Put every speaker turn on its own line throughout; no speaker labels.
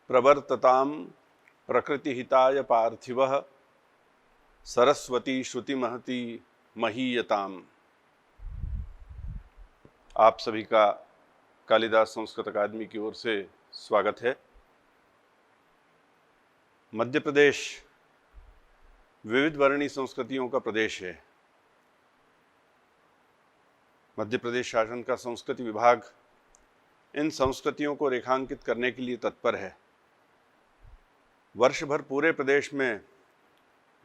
प्रवर्तताम प्रकृतिहिताय पार्थिवः सरस्वती श्रुतिमहती महीयताम। आप सभी का कालिदास संस्कृत अकादमी की ओर से स्वागत है। मध्य प्रदेश विविध वर्णीय संस्कृतियों का प्रदेश है। मध्य प्रदेश शासन का संस्कृति विभाग इन संस्कृतियों को रेखांकित करने के लिए तत्पर है। वर्ष भर पूरे प्रदेश में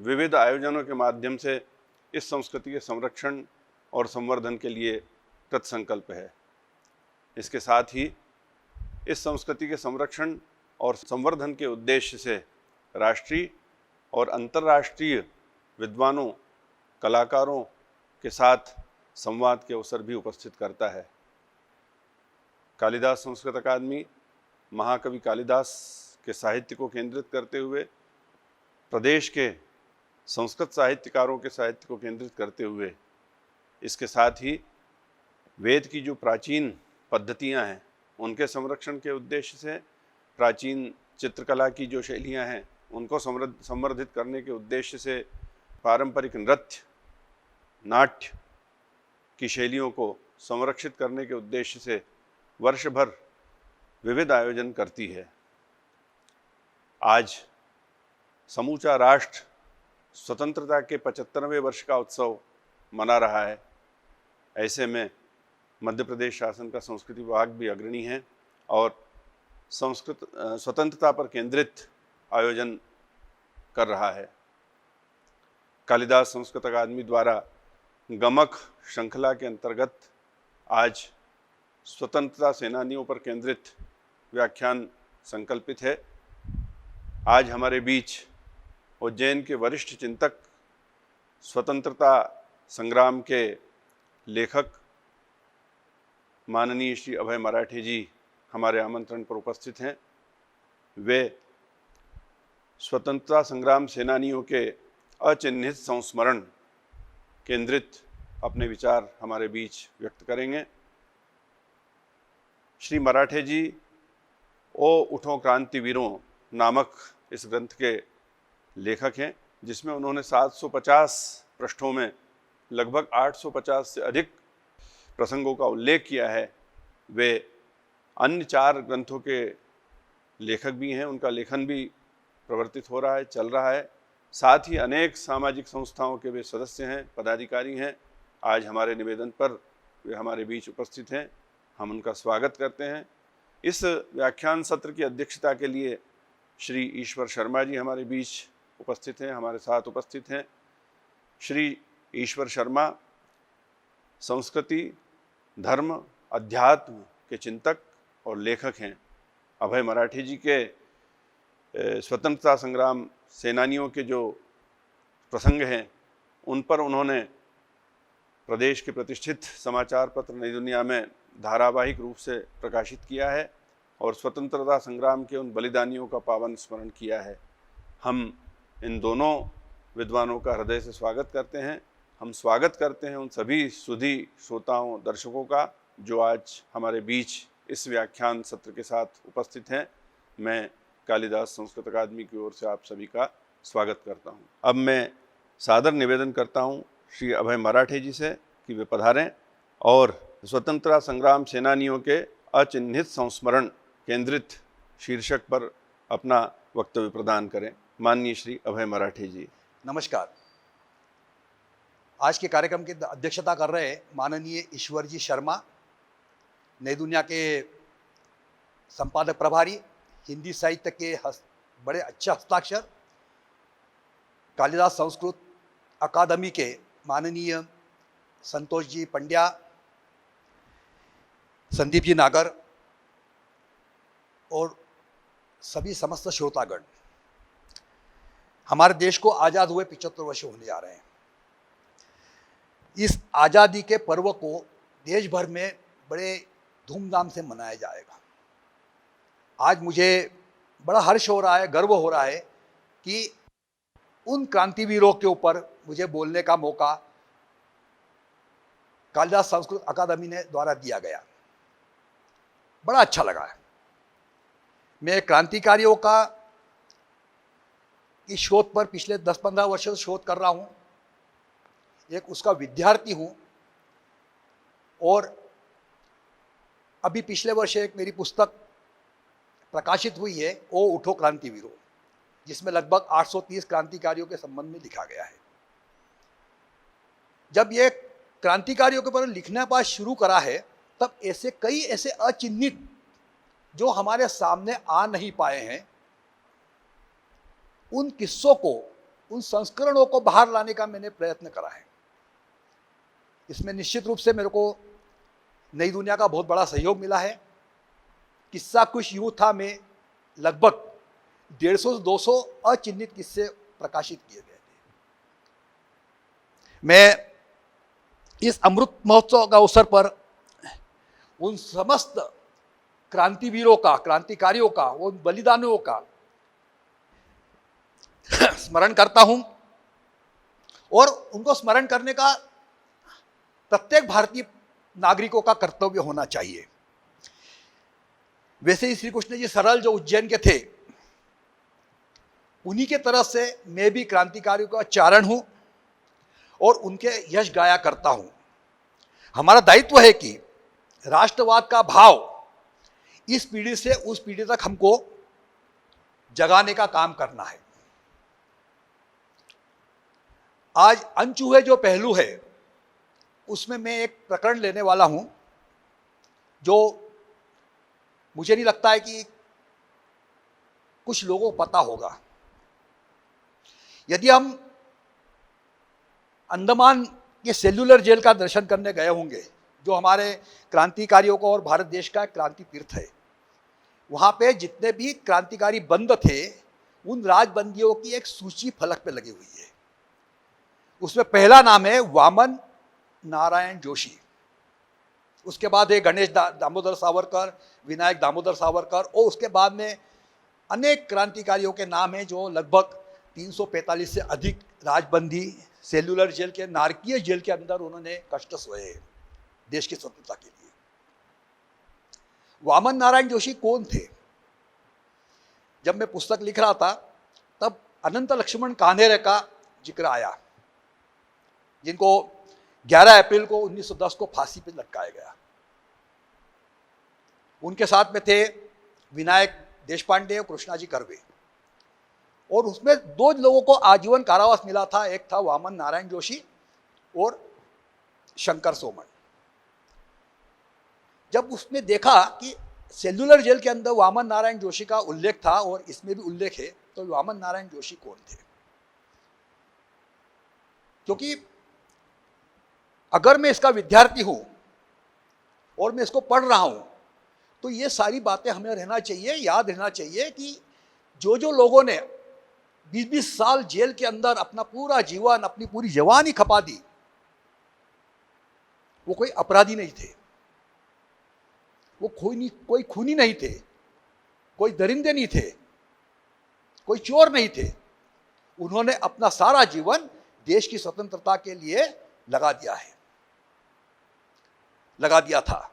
विविध आयोजनों के माध्यम से इस संस्कृति के संरक्षण और संवर्धन के लिए कृतसंकल्प है। इसके साथ ही इस संस्कृति के संरक्षण और संवर्धन के उद्देश्य से राष्ट्रीय और अंतर्राष्ट्रीय विद्वानों, कलाकारों के साथ संवाद के अवसर भी उपस्थित करता है। कालिदास संस्कृत अकादमी महाकवि कालिदास के साहित्य को केंद्रित करते हुए, प्रदेश के संस्कृत साहित्यकारों के साहित्य को केंद्रित करते हुए, इसके साथ ही वेद की जो प्राचीन पद्धतियां हैं उनके संरक्षण के उद्देश्य से, प्राचीन चित्रकला की जो शैलियां हैं उनको संवर्धित करने के उद्देश्य से, पारंपरिक नृत्य, नाट्य की शैलियों को संरक्षित करने के उद्देश्य से वर्ष भर विविध आयोजन करती है। आज समूचा राष्ट्र स्वतंत्रता के 75वें वर्ष का उत्सव मना रहा है। ऐसे में मध्य प्रदेश शासन का संस्कृति विभाग भी अग्रणी है और स्वतंत्रता पर केंद्रित आयोजन कर रहा है। कालिदास संस्कृत अकादमी द्वारा गमक श्रृंखला के अंतर्गत आज स्वतंत्रता सेनानियों पर केंद्रित व्याख्यान संकल्पित है। आज हमारे बीच उज्जैन के वरिष्ठ चिंतक, स्वतंत्रता संग्राम के लेखक माननीय श्री अभय मराठे जी हमारे आमंत्रण पर उपस्थित हैं। वे स्वतंत्रता संग्राम सेनानियों के अचिह्नित संस्मरण केंद्रित अपने विचार हमारे बीच व्यक्त करेंगे। श्री मराठे जी ओ उठो क्रांतिवीरों नामक इस ग्रंथ के लेखक हैं, जिसमें उन्होंने 750 पृष्ठों में लगभग 850 से अधिक प्रसंगों का उल्लेख किया है। वे अन्य 4 ग्रंथों के लेखक भी हैं, उनका लेखन भी प्रवर्तित हो रहा है, चल रहा है। साथ ही अनेक सामाजिक संस्थाओं के वे सदस्य हैं, पदाधिकारी हैं। आज हमारे निवेदन पर वे हमारे बीच उपस्थित हैं, हम उनका स्वागत करते हैं। इस व्याख्यान सत्र की अध्यक्षता के लिए श्री ईश्वर शर्मा जी हमारे बीच उपस्थित हैं, हमारे साथ उपस्थित हैं। श्री ईश्वर शर्मा संस्कृति, धर्म, अध्यात्म के चिंतक और लेखक हैं। अभय मराठे जी के स्वतंत्रता संग्राम सेनानियों के जो प्रसंग हैं उन पर उन्होंने प्रदेश के प्रतिष्ठित समाचार पत्र नई दुनिया में धारावाहिक रूप से प्रकाशित किया है और स्वतंत्रता संग्राम के उन बलिदानियों का पावन स्मरण किया है। हम इन दोनों विद्वानों का हृदय से स्वागत करते हैं। हम स्वागत करते हैं उन सभी सुधी श्रोताओं, दर्शकों का जो आज हमारे बीच इस व्याख्यान सत्र के साथ उपस्थित हैं। मैं कालिदास संस्कृत अकादमी की ओर से आप सभी का स्वागत करता हूं। अब मैं सादर निवेदन करता हूं श्री अभय मराठे जी से कि वे पधारें और स्वतंत्रता संग्राम सेनानियों के अचिह्नित संस्मरण केंद्रित शीर्षक पर अपना वक्तव्य प्रदान करें। माननीय श्री अभय मराठे जी।
नमस्कार। आज के कार्यक्रम की अध्यक्षता कर रहे माननीय ईश्वर जी शर्मा, नई दुनिया के संपादक प्रभारी, हिंदी साहित्य के बड़े अच्छे हस्ताक्षर, कालिदास संस्कृत अकादमी के माननीय संतोष जी पंड्या, संदीप जी नागर और सभी समस्त श्रोतागण। हमारे देश को आज़ाद हुए 75 वर्ष होने जा रहे हैं। इस आज़ादी के पर्व को देश भर में बड़े धूमधाम से मनाया जाएगा। आज मुझे बड़ा हर्ष हो रहा है, गर्व हो रहा है कि उन क्रांतिवीरों के ऊपर मुझे बोलने का मौका कालिदास संस्कृत अकादमी ने द्वारा दिया गया। बड़ा अच्छा लगा है। मैं क्रांतिकारियों का की शोध पर पिछले 10-15 वर्षों से शोध कर रहा हूँ, एक उसका विद्यार्थी हूँ। और अभी पिछले वर्ष एक मेरी पुस्तक प्रकाशित हुई है, ओ उठो क्रांतिवीरों, जिसमें लगभग 830 क्रांतिकारियों के संबंध में लिखा गया है। जब ये क्रांतिकारियों के बारे में लिखना पास शुरू करा है, तब कई ऐसे अचिन्हित जो हमारे सामने आ नहीं पाए हैं, उन किस्सों को, उन संस्करणों को बाहर लाने का मैंने प्रयत्न करा है। इसमें निश्चित रूप से मेरे को नई दुनिया का बहुत बड़ा सहयोग मिला है। किस्सा कुछ यूं था में लगभग 150 से 200 अचिन्हित किस्से प्रकाशित किए गए थे। मैं इस अमृत महोत्सव का अवसर पर उन समस्त क्रांतिवीरों का, क्रांतिकारियों का, उन बलिदानियों का स्मरण करता हूं, और उनको स्मरण करने का प्रत्येक भारतीय नागरिकों का कर्तव्य होना चाहिए। वैसे ही श्री कृष्ण जी सरल जो उज्जैन के थे, उन्हीं के तरफ से मैं भी क्रांतिकारियों का चारण हूं और उनके यश गाया करता हूं। हमारा दायित्व है कि राष्ट्रवाद का भाव इस पीढ़ी से उस पीढ़ी तक हमको जगाने का काम करना है। आज अनछुए जो पहलू है, उसमें मैं एक प्रकरण लेने वाला हूं जो मुझे नहीं लगता है कि कुछ लोगों को पता होगा। यदि हम अंडमान के सेल्युलर जेल का दर्शन करने गए होंगे, जो हमारे क्रांतिकारियों को और भारत देश का क्रांति तीर्थ है, वहाँ पे जितने भी क्रांतिकारी बंद थे, उन राजबंदियों की एक सूची फलक पे लगी हुई है। उसमें पहला नाम है वामन नारायण जोशी, उसके बाद है गणेश दामोदर सावरकर, विनायक दामोदर सावरकर, और उसके बाद में अनेक क्रांतिकारियों के नाम हैं जो लगभग 345 से अधिक राजबंदी सेल्युलर जेल के, नारकीय जेल के अंदर उन्होंने कष्ट सोए देश की स्वतंत्रता के लिए। वामन नारायण जोशी कौन थे? जब मैं पुस्तक लिख रहा था, तब अनंत लक्ष्मण कान्हेरे का जिक्र आया, जिनको 11 अप्रैल को 1910 को फांसी पर लटकाया गया। उनके साथ में थे विनायक देशपांडे और कृष्णाजी कर्वे, और उसमें 2 लोगों को आजीवन कारावास मिला था। एक था वामन नारायण जोशी और शंकर सोमन। जब उसने देखा कि सेल्युलर जेल के अंदर वामन नारायण जोशी का उल्लेख था और इसमें भी उल्लेख है, तो वामन नारायण जोशी कौन थे? क्योंकि अगर मैं इसका विद्यार्थी हूं और मैं इसको पढ़ रहा हूं, तो ये सारी बातें हमें रहना चाहिए, याद रहना चाहिए कि जो जो लोगों ने 20-20 साल जेल के अंदर अपना पूरा जीवन, अपनी पूरी जवानी खपा दी, वो कोई अपराधी नहीं थे, वो कोई खूनी नहीं थे, कोई दरिंदे नहीं थे, कोई चोर नहीं थे। उन्होंने अपना सारा जीवन देश की स्वतंत्रता के लिए लगा दिया था।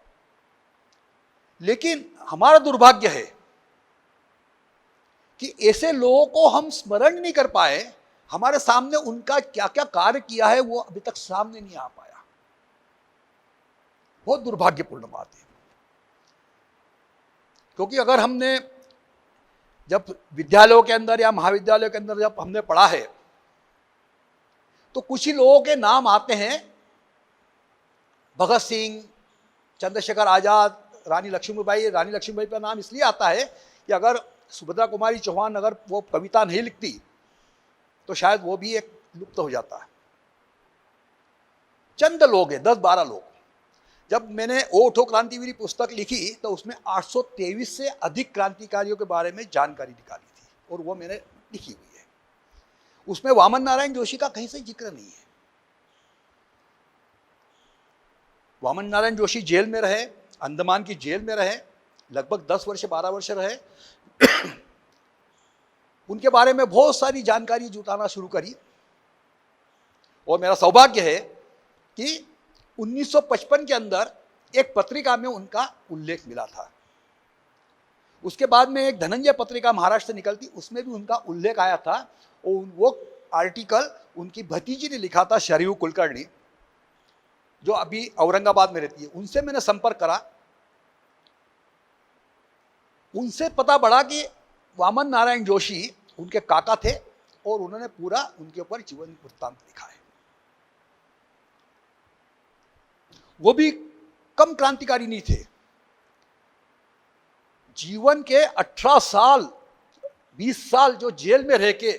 लेकिन हमारा दुर्भाग्य है कि ऐसे लोगों को हम स्मरण नहीं कर पाए। हमारे सामने उनका क्या क्या कार्य किया है वो अभी तक सामने नहीं आ पाया। बहुत दुर्भाग्यपूर्ण बात है, क्योंकि अगर हमने जब विद्यालयों के अंदर या महाविद्यालयों के अंदर जब हमने पढ़ा है, तो कुछ ही लोगों के नाम आते हैं, भगत सिंह, चंद्रशेखर आजाद, रानी लक्ष्मीबाई। रानी लक्ष्मीबाई का नाम इसलिए आता है कि अगर सुभद्रा कुमारी चौहान अगर वो कविता नहीं लिखती तो शायद वो भी एक लुप्त हो जाता है। चंद लोग हैं, 10-12 लोग। जब मैंने ओ उठो क्रांतिवीर पुस्तक लिखी, तो उसमें 823 से अधिक क्रांतिकारियों के बारे में जानकारी निकाली थी, और वो मैंने लिखी हुई है। उसमें वामन नारायण जोशी का कहीं से जिक्र नहीं है। वामन नारायण जोशी जेल में रहे, अंडमान की जेल में रहे, लगभग 10 वर्ष 12 वर्ष रहे। उनके बारे में बहुत सारी जानकारी जुटाना शुरू करी, और मेरा सौभाग्य है कि 1955 के अंदर एक पत्रिका में उनका उल्लेख मिला था। उसके बाद में एक धनंजय पत्रिका महाराष्ट्र से निकलती, उसमें भी उनका उल्लेख आया था। और वो आर्टिकल उनकी भतीजी ने लिखा था, शरयू कुलकर्णी, जो अभी औरंगाबाद में रहती है। उनसे मैंने संपर्क करा, उनसे पता पड़ा कि वामन नारायण जोशी उनके काका थे और उन्होंने पूरा उनके ऊपर जीवन वृत्तांत लिखा है। वो भी कम क्रांतिकारी नहीं थे। जीवन के 18 साल 20 साल जो जेल में रह के,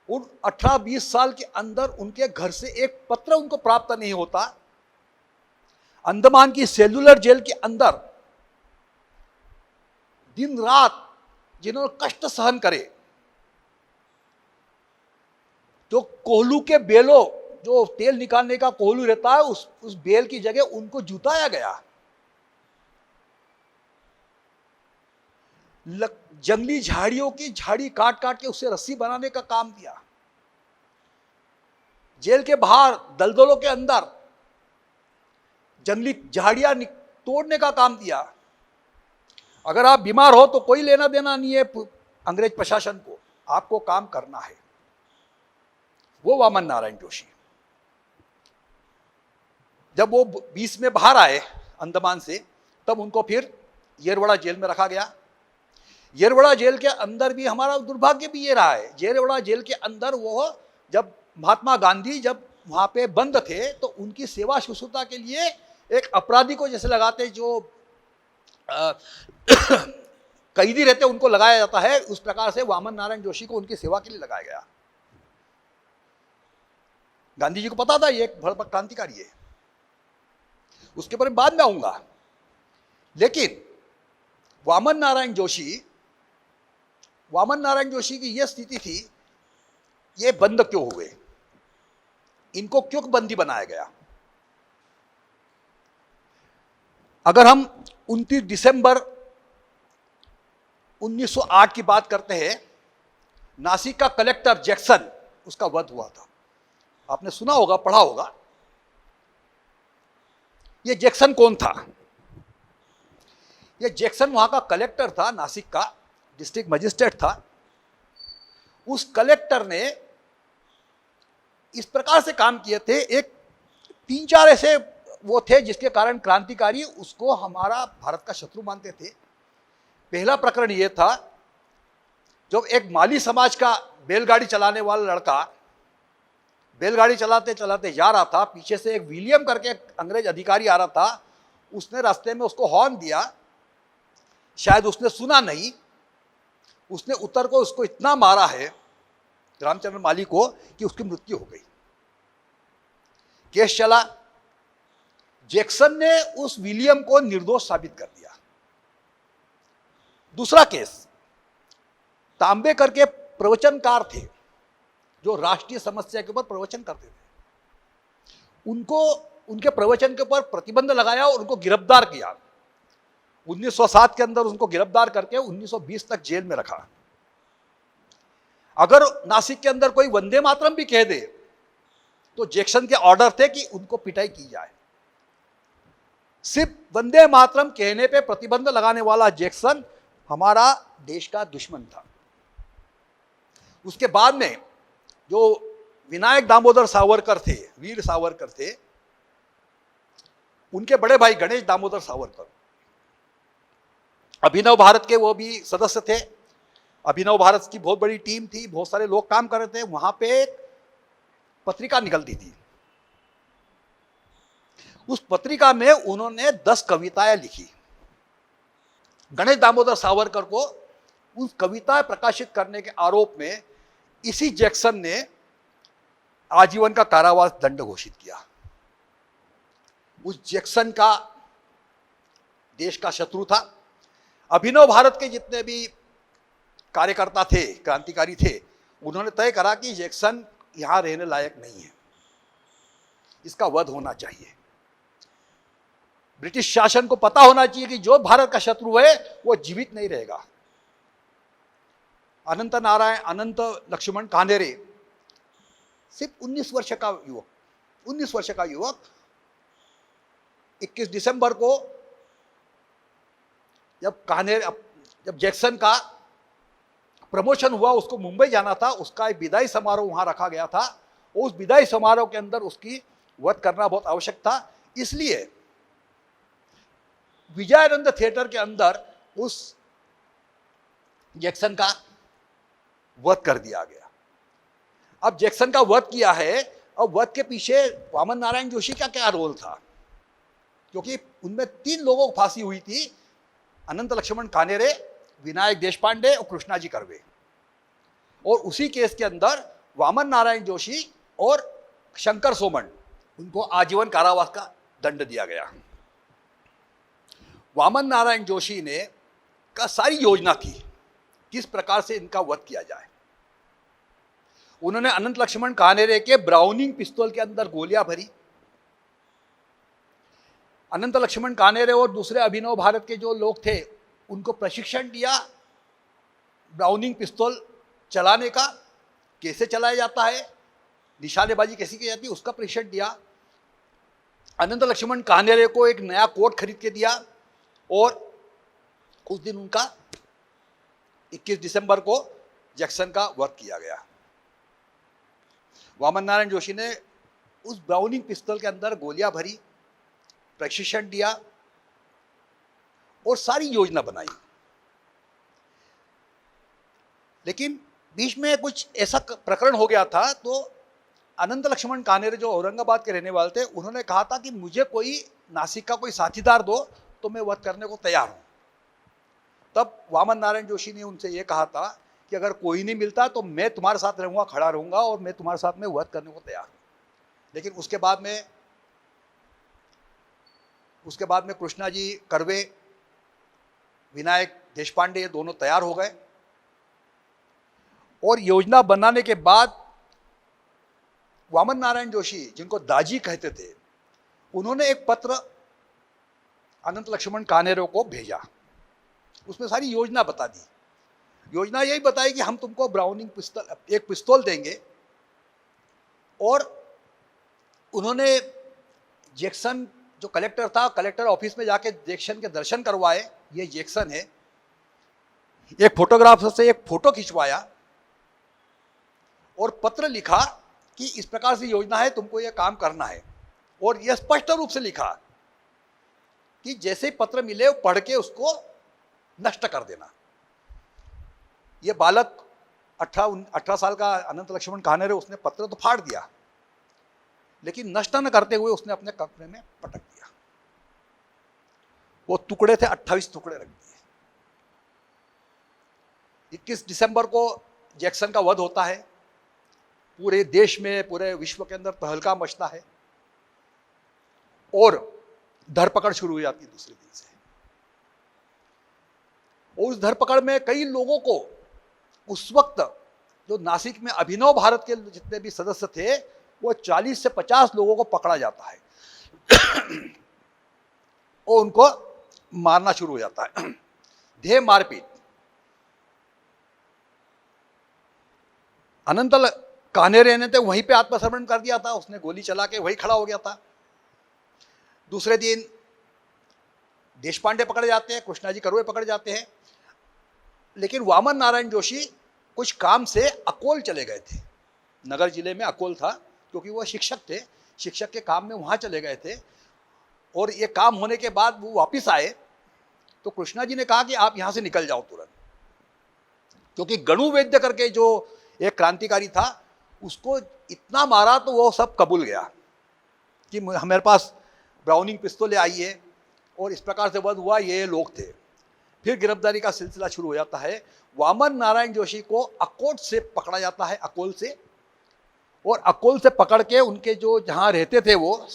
उन 18-20 साल के अंदर उनके घर से एक पत्र उनको प्राप्त नहीं होता। अंडमान की सेल्युलर जेल के अंदर दिन रात जिन्होंने कष्ट सहन करे, तो कोहलू के बेलों, जो तेल निकालने का कोहलू रहता है, उस बेल की जगह उनको जुटाया गया। जंगली झाड़ियों की झाड़ी काट काट के उससे रस्सी बनाने का काम किया। जेल के बाहर दलदलों के अंदर जंगली झाड़ियां तोड़ने का काम दिया। अगर आप बीमार हो तो कोई लेना देना नहीं है अंग्रेज प्रशासन को, आपको काम करना है। वो वामन नारायण जोशी, जब वो 20 में बाहर आए अंडमान से, तब उनको फिर येरवड़ा जेल में रखा गया। येरवड़ा जेल के अंदर भी हमारा दुर्भाग्य भी ये रहा है, येरवड़ा जेल के अंदर वो जब महात्मा गांधी जब वहां पे बंद थे, तो उनकी सेवा शुश्रूषा के लिए एक अपराधी को जैसे लगाते, जो कैदी रहते उनको लगाया जाता है, उस प्रकार से वामन नारायण जोशी को उनकी सेवा के लिए लगाया गया। गांधी जी को पता था ये एक बड़ा क्रांतिकारी है, उसके ऊपर बाद में आऊंगा। लेकिन वामन नारायण जोशी की यह स्थिति थी, ये बंद क्यों हुए, इनको क्यों बंदी बनाया गया। अगर हम 29 दिसंबर 1908 की बात करते हैं, नासिक का कलेक्टर जैक्सन, उसका वध हुआ था। आपने सुना होगा, पढ़ा होगा। ये जैक्सन कौन था? ये जैक्सन वहां का कलेक्टर था, नासिक का डिस्ट्रिक्ट मजिस्ट्रेट था। उस कलेक्टर ने इस प्रकार से काम किए थे, एक 3-4 ऐसे वो थे जिसके कारण क्रांतिकारी उसको हमारा भारत का शत्रु मानते थे। पहला प्रकरण ये था, जब एक माली समाज का बैलगाड़ी चलाने वाला लड़का बैलगाड़ी चलाते चलाते जा रहा था, पीछे से एक विलियम करके अंग्रेज अधिकारी आ रहा था, उसने रास्ते में उसको हॉर्न दिया, शायद उसने सुना नहीं, उसने उतर को उसको इतना मारा है रामचंद्र माली को कि उसकी मृत्यु हो गई। केस चला, जैक्सन ने उस विलियम को निर्दोष साबित कर दिया। दूसरा केस, तांबे करके प्रवचनकार थे जो राष्ट्रीय समस्या के ऊपर प्रवचन करते थे, उनको उनके प्रवचन के ऊपर प्रतिबंध लगाया और उनको गिरफ्तार किया। 1907 के अंदर उनको गिरफ्तार करके 1920 तक जेल में रखा। अगर नासिक के अंदर कोई वंदे मातरम भी कह दे तो जैक्सन के ऑर्डर थे कि उनको पिटाई की जाए। सिर्फ वंदे मातरम कहने पे प्रतिबंध लगाने वाला जैक्सन हमारा देश का दुश्मन था। उसके बाद में जो विनायक दामोदर सावरकर थे, वीर सावरकर थे, उनके बड़े भाई गणेश दामोदर सावरकर अभिनव भारत के वो भी सदस्य थे। अभिनव भारत की बहुत बड़ी टीम थी, बहुत सारे लोग काम कर रहे थे। वहां पे एक पत्रिका निकलती थी, उस पत्रिका में उन्होंने 10 कविताएं लिखी। गणेश दामोदर सावरकर को उस कविताएं प्रकाशित करने के आरोप में इसी जैक्सन ने आजीवन का कारावास दंड घोषित किया। उस जैक्सन का देश का शत्रु था। अभिनव भारत के जितने भी कार्यकर्ता थे, क्रांतिकारी थे, उन्होंने तय करा कि जैक्सन यहां रहने लायक नहीं है, इसका वध होना चाहिए। ब्रिटिश शासन को पता होना चाहिए कि जो भारत का शत्रु है वो जीवित नहीं रहेगा। अनंत लक्ष्मण कान्हेरे, सिर्फ 19 वर्ष का युवक 21 दिसंबर को जब जैक्सन का प्रमोशन हुआ, उसको मुंबई जाना था, उसका एक विदाई समारोह वहां रखा गया था। उस विदाई समारोह के अंदर उसकी वध करना बहुत आवश्यक था, इसलिए विजयानंद थिएटर के अंदर उस जैक्सन का वध कर दिया गया। अब जैक्सन का वध किया है, अब वध के पीछे वामन नारायण जोशी का क्या रोल था? क्योंकि उनमें 3 लोगों को फांसी हुई थी, अनंत लक्ष्मण कानेरे, विनायक देशपांडे और कृष्णाजी कर्वे। और उसी केस के अंदर वामन नारायण जोशी और शंकर सोमन, उनको आजीवन कारावास का दंड दिया गया। वामन नारायण जोशी ने का सारी योजना थी किस प्रकार से इनका वध किया जाए। उन्होंने अनंत लक्ष्मण कानेरे के ब्राउनिंग पिस्तौल के अंदर गोलियां भरी। अनंत लक्ष्मण कानेरे और दूसरे अभिनव भारत के जो लोग थे उनको प्रशिक्षण दिया ब्राउनिंग पिस्तौल चलाने का, कैसे चलाया जाता है, निशानेबाजी कैसी की जाती है, उसका प्रशिक्षण दिया। अनंत लक्ष्मण कानेरे को एक नया कोट खरीद के दिया और उस दिन उनका 21 दिसंबर को जैक्सन का वध किया गया। वामन नारायण जोशी ने उस ब्राउनिंग पिस्तौल के अंदर गोलियां भरी, प्रशिक्षण दिया और सारी योजना बनाई। लेकिन बीच में कुछ ऐसा प्रकरण हो गया था, तो अनंत लक्ष्मण कानेरे जो औरंगाबाद के रहने वाले थे, उन्होंने कहा था कि मुझे कोई नासिक का कोई साथीदार दो तो मैं वध करने को तैयार हूं। तब वामन नारायण जोशी ने उनसे यह कहा था कि अगर कोई नहीं मिलता तो मैं तुम्हारे साथ रहूंगा, खड़ा रहूंगा और मैं तुम्हारे साथ में वध करने को तैयार हूं। लेकिन उसके बाद में कृष्णा जी कर्वे, विनायक देशपांडे, ये दोनों तैयार हो गए और योजना बनाने के बाद वामन नारायण जोशी, जिनको दाजी कहते थे, उन्होंने एक पत्र अनंत लक्ष्मण कानेरे को भेजा। उसमें सारी योजना बता दी। योजना यही बताई कि हम तुमको ब्राउनिंग एक पिस्तौल देंगे। और उन्होंने जैक्सन जो कलेक्टर था, कलेक्टर ऑफिस में जाके जैक्सन के दर्शन करवाए, ये जैक्सन है। एक फोटोग्राफर से एक फोटो खिंचवाया और पत्र लिखा कि इस प्रकार से योजना है, तुमको यह काम करना है। और यह स्पष्ट रूप से लिखा कि जैसे ही पत्र मिले वो पढ़ के उसको नष्ट कर देना। ये बालक 18 साल का अनंत लक्ष्मण कानेरे, उसने पत्र तो फाड़ दिया, लेकिन नष्ट न करते हुए उसने अपने कपड़े में पटक दिया। वो टुकड़े थे, 28 टुकड़े रख दिए। 21 दिसंबर को जैक्सन का वध होता है। पूरे देश में, पूरे विश्व के अंदर तहलका मचता है और धरपकड़ शुरू हो जाती है दूसरे दिन से। और उस धरपकड़ में कई लोगों को उस वक्त जो नासिक में अभिनव भारत के जितने भी सदस्य थे, वो 40 से 50 लोगों को पकड़ा जाता है और उनको मारना शुरू हो जाता है। देह मारपीट। अनंत कानेरे ने तो वहीं पे आत्मसमर्पण कर दिया था, उसने गोली चला के वहीं खड़ा हो गया था। दूसरे दिन देशपांडे पकड़े जाते हैं, कृष्णाजी कर्वे पकड़े जाते हैं। लेकिन वामन नारायण जोशी कुछ काम से अकोल चले गए थे। नगर जिले में अकोल था, क्योंकि वो शिक्षक थे, शिक्षक के काम में वहाँ चले गए थे। और ये काम होने के बाद वो वापस आए तो कृष्णा जी ने कहा कि आप यहाँ से निकल जाओ तुरंत, क्योंकि गणु वैद्य करके जो एक क्रांतिकारी था, उसको इतना मारा तो वो सब कबूल गया कि हमारे पास ब्राउनिंग पिस्तौलें आई है और इस प्रकार से वध हुआ, ये लोग थे। फिर गिरफ्तारी का सिलसिला शुरू हो जाता है। वामन नारायण जोशी को अकोट से पकड़ा जाता है, अकोल से, और अकोल से पकड़ के उनके जो जहाँ रहते थे वो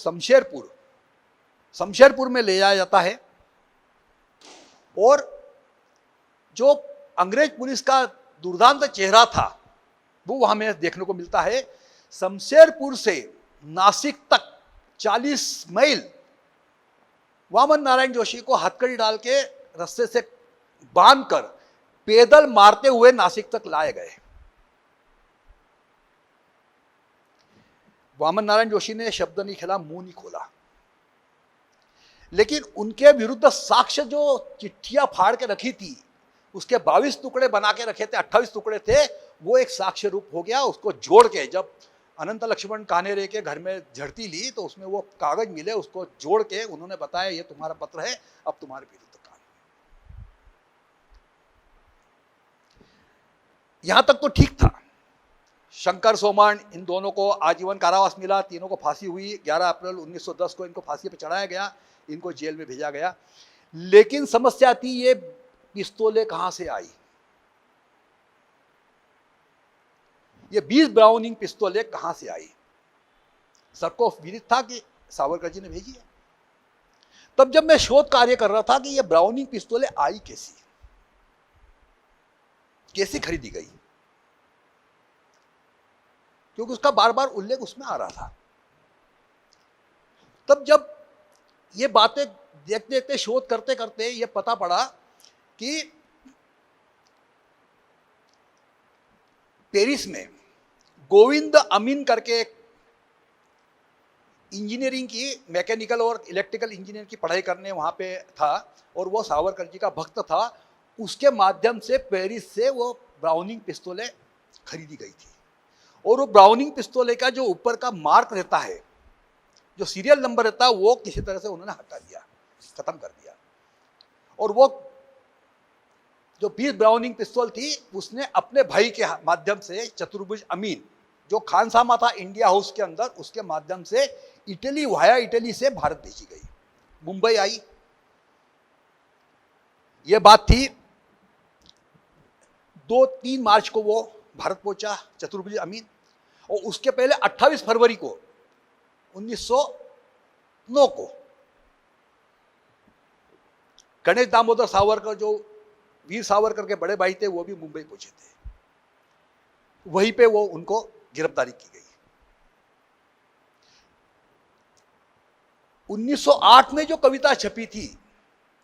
शमशेरपुर में ले जाया जाता है। और जो अंग्रेज पुलिस का दुर्दांत चेहरा था वो वहाँ में देखने को मिलता है। शमशेरपुर से नासिक तक 40 मील वामन नारायण जोशी को हथकड़ी डाल के रस्ते से बांधकर पैदल मारते हुए नासिक तक लाए गए। वामन नारायण जोशी ने शब्द नहीं खेला, मुंह नहीं खोला। लेकिन उनके विरुद्ध साक्ष्य जो चिट्ठियां फाड़ के रखी थी, उसके 22 टुकड़े बना के रखे थे, 28 टुकड़े थे, वो एक साक्ष्य रूप हो गया। उसको जोड़ के जब अनंत लक्ष्मण कान्हेरे के घर में झड़ती ली तो उसमें वो कागज मिले, उसको जोड़ के उन्होंने बताया ये तुम्हारा पत्र है, अब तुम्हारे विरुद्ध काम। यहां तक तो ठीक था। शंकर सोमन इन दोनों को आजीवन कारावास मिला, तीनों को फांसी हुई। 11 अप्रैल 1910 को इनको फांसी पर चढ़ाया गया, इनको जेल में भेजा गया। लेकिन समस्या थी ये पिस्तौलें कहां से आई। ये 20 ब्राउनिंग पिस्तौलें कहां से आई? सबको विदित था कि सावरकर जी ने भेजी है। तब जब मैं शोध कार्य कर रहा था कि ये ब्राउनिंग पिस्तौलें आई कैसी, कैसे खरीदी गई, क्योंकि उसका बार बार उल्लेख उसमें आ रहा था। तब जब ये बातें देखते देखते, शोध करते करते ये पता पड़ा कि पेरिस में गोविंद अमीन करके एक इंजीनियरिंग की, मैकेनिकल और इलेक्ट्रिकल इंजीनियर की पढ़ाई करने वहाँ पे था, और वो सावरकर जी का भक्त था। उसके माध्यम से पेरिस से वो ब्राउनिंग पिस्तौलें खरीदी गई थी। और वो ब्राउनिंग पिस्तौलें का जो ऊपर का मार्क रहता है, जो सीरियल नंबर रहता है, वो किसी तरह से उन्होंने हटा दिया, खत्म कर दिया। और वो जो 20 ब्राउनिंग पिस्तौल थी, उसने अपने भाई के माध्यम से, चतुर्भुज अमीन जो खानसामा था इंडिया हाउस के अंदर, उसके माध्यम से इटली, वाया इटली से भारत भेजी गई, मुंबई आई। ये बात थी 2-3 मार्च को वो भारत पहुंचा चतुर्भुज अमीन, और उसके पहले 28 फरवरी को 1909 को गणेश दामोदर सावरकर, जो वीर सावरकर के बड़े भाई थे, वो भी मुंबई पहुंचे थे। वहीं पे वो उनको गिरफ्तारी की गई। 1908 में जो कविता छपी थी,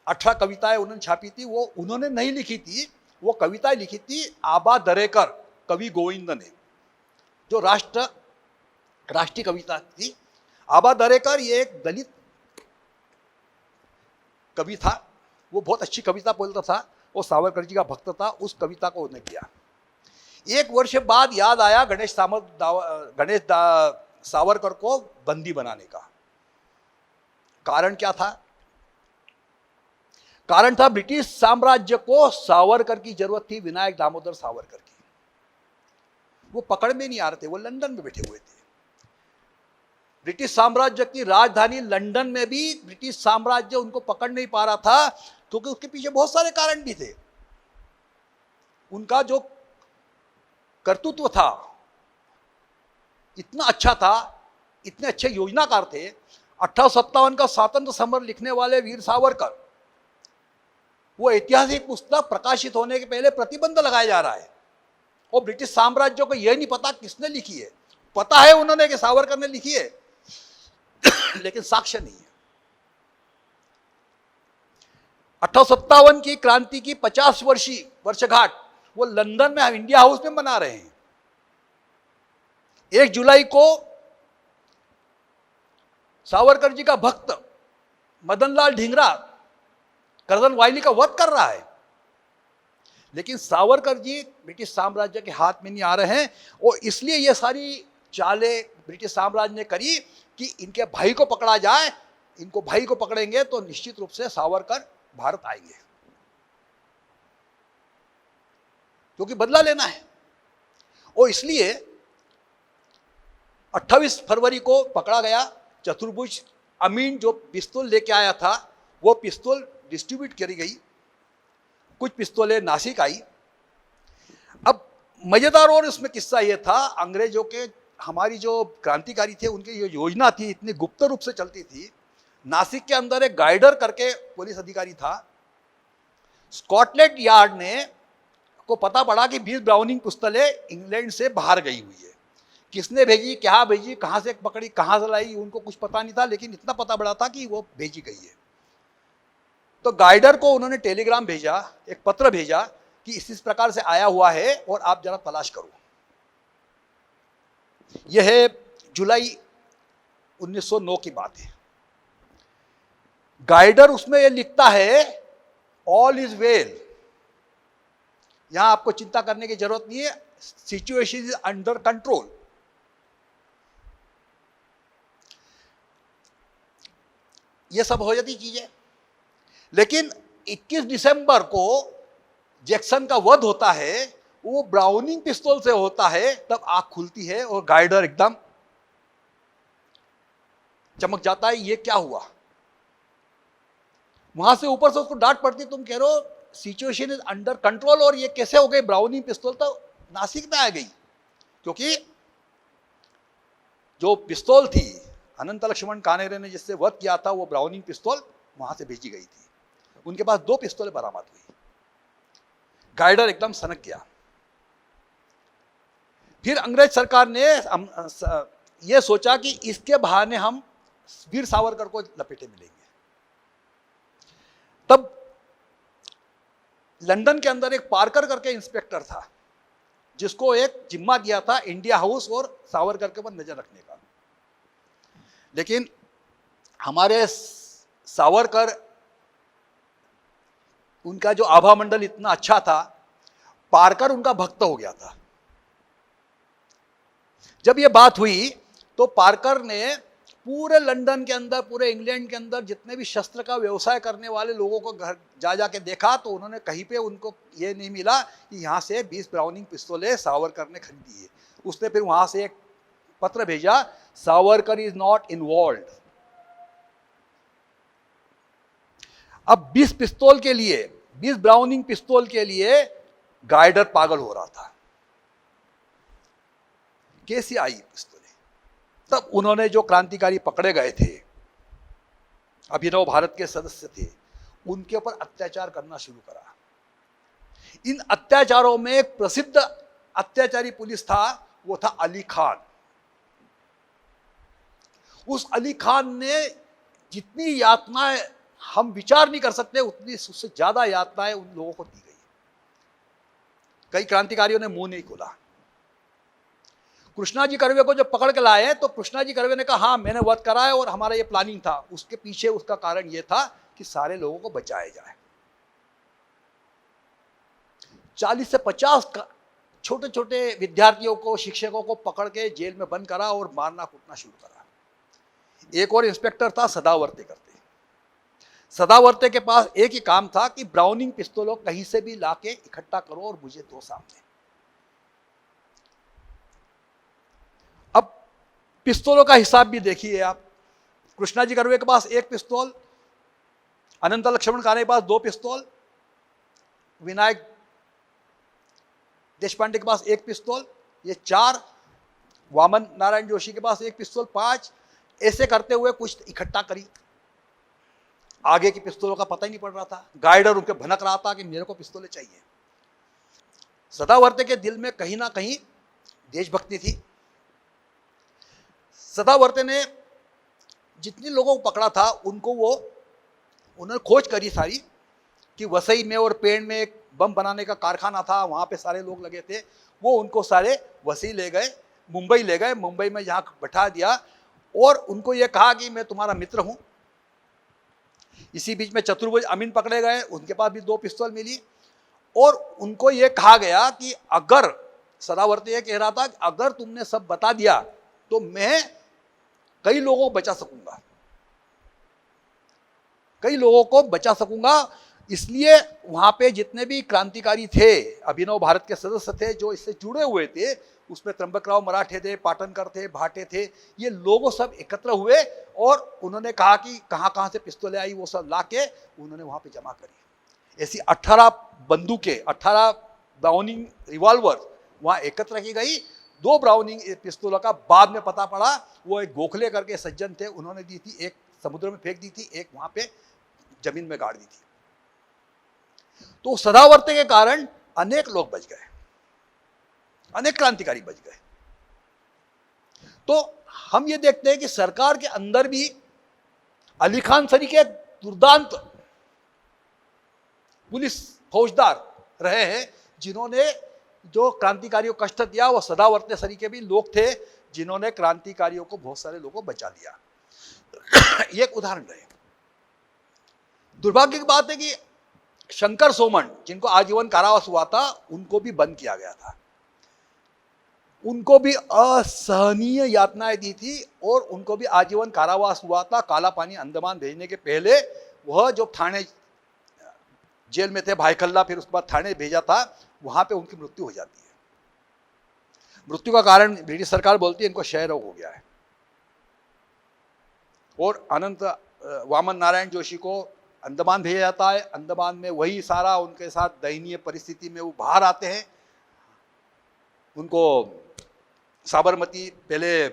18 कविताएं उन्होंने छापी थी, वो उन्होंने नहीं लिखी थी, वो कविताएं लिखी थी आबा दरेकर कवि गोविंद ने, जो राष्ट्रीय कविता थी। आबा दरेकर ये एक दलित कवि था, वो बहुत अच्छी कविता बोलता था, वो सावरकर जी का भक्त था। उस कविता को उन्होंने किया। एक वर्ष बाद याद आया गणेश सावरकर को बंदी बनाने का। कारण क्या था? कारण था ब्रिटिश साम्राज्य को सावरकर की जरूरत थी, विनायक दामोदर सावरकर की। वो पकड़ में नहीं आ रहे थे, वो लंदन में बैठे हुए थे। ब्रिटिश साम्राज्य की राजधानी लंदन में भी ब्रिटिश साम्राज्य उनको पकड़ नहीं पा रहा था, क्योंकि उसके पीछे बहुत सारे कारण भी थे। उनका जो कर्तृत्व था इतना अच्छा था, इतने अच्छे योजनाकार थे। 1857 का स्वातंत्र समर लिखने वाले वीर सावरकर, वो ऐतिहासिक पुस्तक प्रकाशित होने के पहले प्रतिबंध लगाया जा रहा है, और ब्रिटिश साम्राज्य को यह नहीं पता किसने लिखी है। पता है उन्होंने कि सावरकर ने लिखी है, लेकिन साक्ष्य नहीं है। 1857 की क्रांति की 50 वर्षगांठ वो लंदन में, हम इंडिया हाउस में मना रहे हैं। 1 जुलाई को सावरकर जी का भक्त मदनलाल ढींगरा करजन वायली का वध कर रहा है, लेकिन सावरकर जी ब्रिटिश साम्राज्य के हाथ में नहीं आ रहे हैं। और इसलिए ये सारी चालें ब्रिटिश साम्राज्य ने करी कि इनके भाई को पकड़ा जाए। इनको भाई को पकड़ेंगे तो निश्चित रूप से सावरकर भारत आएंगे, क्योंकि बदला लेना है। और इसलिए 28 फरवरी को पकड़ा गया। चतुर्भुज अमीन जो पिस्तौल लेके आया था, वो पिस्तौल डिस्ट्रीब्यूट करी गई। कुछ पिस्तौलें नासिक आई। अब मजेदार और इसमें किस्सा ये था, अंग्रेजों के, हमारी जो क्रांतिकारी थे, उनकी जो योजना थी इतनी गुप्त रूप से चलती थी। नासिक के अंदर एक गाइडर करके पुलिस अधिकारी था। स्कॉटलैंड यार्ड ने को पता पड़ा कि 20 ब्राउनिंग पिस्तौलें इंग्लैंड से बाहर गई हुई है। किसने भेजी, क्या भेजी, कहां से पकड़ी, कहां से लाई, उनको कुछ पता नहीं था, लेकिन इतना पता पड़ा था कि वो भेजी गई है। तो गाइडर को उन्होंने टेलीग्राम भेजा, एक पत्र भेजा कि इस प्रकार से आया हुआ है और आप जरा तलाश करो। यह है जुलाई 1909 की बात है। गाइडर उसमें ये लिखता है ऑल इज वेल, यहां आपको चिंता करने की जरूरत नहीं है, सिचुएशन इज अंडर कंट्रोल। ये सब हो जाती चीजें। लेकिन 21 दिसंबर को जैक्सन का वध होता है, वो ब्राउनिंग पिस्तौल से होता है, तब आंख खुलती है और गाइडर एकदम चमक जाता है, ये क्या हुआ। वहां से ऊपर से उसको डांट पड़ती, तुम कह रहे हो सिचुएशन इज अंडर कंट्रोल, और ये कैसे हो गई ब्राउनिंग पिस्तौल तो नासिक में आ गई, क्योंकि जो पिस्तौल थी अनंत लक्ष्मण कानेरे ने जिससे वध किया था, वो ब्राउनिंग पिस्तौल वहां से भेजी गई थी। उनके पास 2 पिस्तौलें बरामद हुई। गाइडर एकदम सनक गया। फिर अंग्रेज सरकार ने यह सोचा कि इसके बहाने हम वीर सावरकर को लपेटे मिलेंगे। तब लंदन के अंदर एक पार्कर करके इंस्पेक्टर था, जिसको एक जिम्मा दिया था इंडिया हाउस और सावरकर के ऊपर नजर रखने का। लेकिन हमारे सावरकर, उनका जो आभा मंडल इतना अच्छा था, पार्कर उनका भक्त हो गया था। जब ये बात हुई तो पार्कर ने पूरे लंदन के अंदर, पूरे इंग्लैंड के अंदर जितने भी शस्त्र का व्यवसाय करने वाले लोगों को घर जा जाके देखा, तो उन्होंने कहीं पे उनको ये नहीं मिला कि यहाँ से 20 ब्राउनिंग पिस्तौलें सावरकर ने खरीदी है। उसने फिर वहां से एक पत्र भेजा, सावरकर इज नॉट इन्वॉल्व्ड। अब 20 पिस्तौल के लिए, 20 ब्राउनिंग पिस्तौल के लिए गाइडर पागल हो रहा था। कैसे आई पिस्तौलें? तब उन्होंने जो क्रांतिकारी पकड़े गए थे, अभिनव भारत के सदस्य थे, उनके ऊपर अत्याचार करना शुरू करा। इन अत्याचारों में एक प्रसिद्ध अत्याचारी पुलिस था, वो था अली खान। उस अली खान ने जितनी यातनाएं हम विचार नहीं कर सकते, उतनी उससे ज्यादा यातनाएं उन लोगों को दी गई। कई क्रांतिकारियों ने मुंह नहीं खोला। कृष्णा जी कर्वे को जब पकड़ के लाए तो कृष्णा जी कर्वे ने कहा, हाँ मैंने वध करा है और हमारा ये प्लानिंग था। उसके पीछे उसका कारण ये था कि सारे लोगों को बचाया जाए। 40 से 50 छोटे छोटे विद्यार्थियों को, शिक्षकों को पकड़ के जेल में बंद करा और मारना कूटना शुरू करा। एक और इंस्पेक्टर था सदावर्ते करते। सदावर्ते के पास एक ही काम था कि ब्राउनिंग पिस्तौलों कहीं से भी लाके इकट्ठा करो और मुझे दो सामने। अब पिस्तौलों का हिसाब भी देखिए आप। कृष्णा जी कर्वे के पास 1 पिस्तौल, अनंत लक्ष्मण काने के पास 2 पिस्तौल, विनायक देशपांडे के पास 1 पिस्तौल, ये 4, वामन नारायण जोशी के पास 1 पिस्तौल, 5। ऐसे करते हुए कुछ इकट्ठा करी। आगे की पिस्तौलों का पता ही नहीं पड़ रहा था। गाइडर उनके भनक रहा था कि मेरे को पिस्तौलें चाहिए। सदावर्ते के दिल में कहीं ना कहीं देशभक्ति थी। सदावर्ते ने जितने लोगों को पकड़ा था उन्होंने खोज करी सारी कि वसई में और पेड़ में एक बम बनाने का कारखाना था, वहां पे सारे लोग लगे थे। वो उनको सारे वसई ले गए, मुंबई ले गए, मुंबई में यहाँ बैठा दिया और उनको ये कहा कि मैं तुम्हारा मित्र हूं। इसी बीच में चतुर्भुज अमीन पकड़े गए, उनके पास भी 2 पिस्तौल मिली और उनको ये कहा गया कि अगर, सदावर्ते ये कह रहा था कि अगर तुमने सब बता दिया तो मैं कई लोगों को बचा सकूंगा, कई लोगों को बचा सकूंगा। इसलिए वहां पे जितने भी क्रांतिकारी थे, अभिनव भारत के सदस्य थे जो इससे जुड़े हुए थे, उसमें त्र्यंबकराव मराठे थे, पाटनकर थे, भाटे थे, ये लोग सब एकत्र हुए और उन्होंने कहा कि कहाँ कहाँ से पिस्तौलें आई वो सब लाके उन्होंने वहां पे जमा करी। ऐसी 18 बंदूकें, 18 ब्राउनिंग रिवॉल्वर वहां एकत्र की गई। 2 ब्राउनिंग पिस्तौलों का बाद में पता पड़ा, वो एक गोखले करके सज्जन थे, उन्होंने दी थी। एक समुद्र में फेंक दी थी, एक वहां पे जमीन में गाड़ दी थी। तो सदावर्ते के कारण अनेक लोग बच गए, अनेक क्रांतिकारी बच गए। तो हम ये देखते हैं कि सरकार के अंदर भी अली खान सरी के दुर्दांत पुलिस फौजदार रहे हैं, जिन्होंने जो क्रांतिकारियों को कष्ट दिया। वो सदावर्ते सरी के भी लोग थे जिन्होंने क्रांतिकारियों को, बहुत सारे लोगों को बचा लिया। ये एक उदाहरण रहे। दुर्भाग्य की बात है कि शंकर सोमन, जिनको आजीवन कारावास हुआ था, उनको भी बंद किया गया था। उनको भी असहनीय यातनाएं दी थी और उनको भी आजीवन कारावास हुआ था। काला पानी अंडमान भेजने के पहले वह जो थाने जेल में थे भाईखल्ला, फिर उसके बाद थाने भेजा था, वहां पे उनकी मृत्यु हो जाती है। मृत्यु का कारण ब्रिटिश सरकार बोलती है इनको क्षय रोग हो गया है। और अनंत वामन नारायण जोशी को अंडमान भेजा जाता है। अंडमान में वही सारा उनके साथ दयनीय परिस्थिति में वो बाहर आते हैं। उनको साबरमती, पहले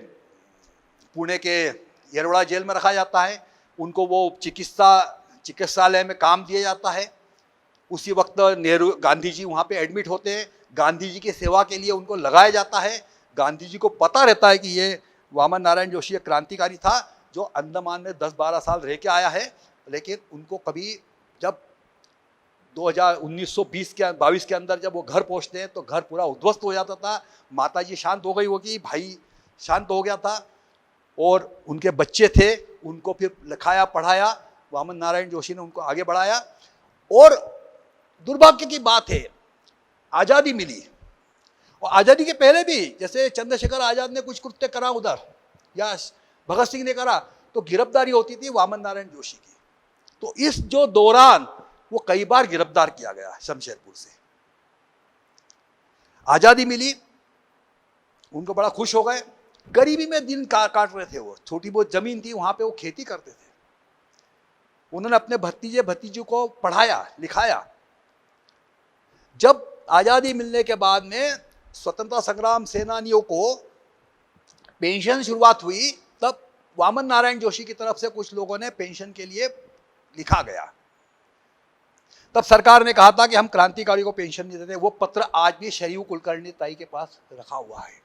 पुणे के येरवड़ा जेल में रखा जाता है। उनको वो चिकित्सालय में काम दिया जाता है। उसी वक्त नेहरू, गांधी जी वहाँ पे एडमिट होते हैं। गांधी जी की सेवा के लिए उनको लगाया जाता है। गांधी जी को पता रहता है कि ये वामन नारायण जोशी एक क्रांतिकारी था जो अंडमान में 10-12 साल रह के आया है, लेकिन उनको कभी जब 1922 के अंदर जब वो घर पहुँचते हैं तो घर पूरा उद्ध्वस्त हो जाता था। माताजी शांत हो गई होगी, भाई शांत हो गया था और उनके बच्चे थे, उनको फिर लिखाया पढ़ाया। वामन नारायण जोशी ने उनको आगे बढ़ाया। और दुर्भाग्य की बात है, आज़ादी मिली और आज़ादी के पहले भी जैसे चंद्रशेखर आज़ाद ने कुछ कृत्य करा उधर या भगत सिंह ने करा तो गिरफ्तारी होती थी वामन नारायण जोशी की। तो इस जो दौरान वो कई बार गिरफ्तार किया गया शमशेरपुर से। आज़ादी मिली, उनको बड़ा खुश हो गए। गरीबी में दिन काट रहे थे। वो छोटी बहुत जमीन थी, वहां पे वो खेती करते थे। उन्होंने अपने भतीजे को पढ़ाया लिखाया। जब आज़ादी मिलने के बाद में स्वतंत्रता संग्राम सेनानियों को पेंशन शुरुआत हुई, तब वामन नारायण जोशी की तरफ से कुछ लोगों ने पेंशन के लिए लिखा गया। तब सरकार ने कहा था कि हम क्रांतिकारियों को पेंशन नहीं देते। वो पत्र आज भी शरीफ कुलकर्णी ताई के पास रखा हुआ है।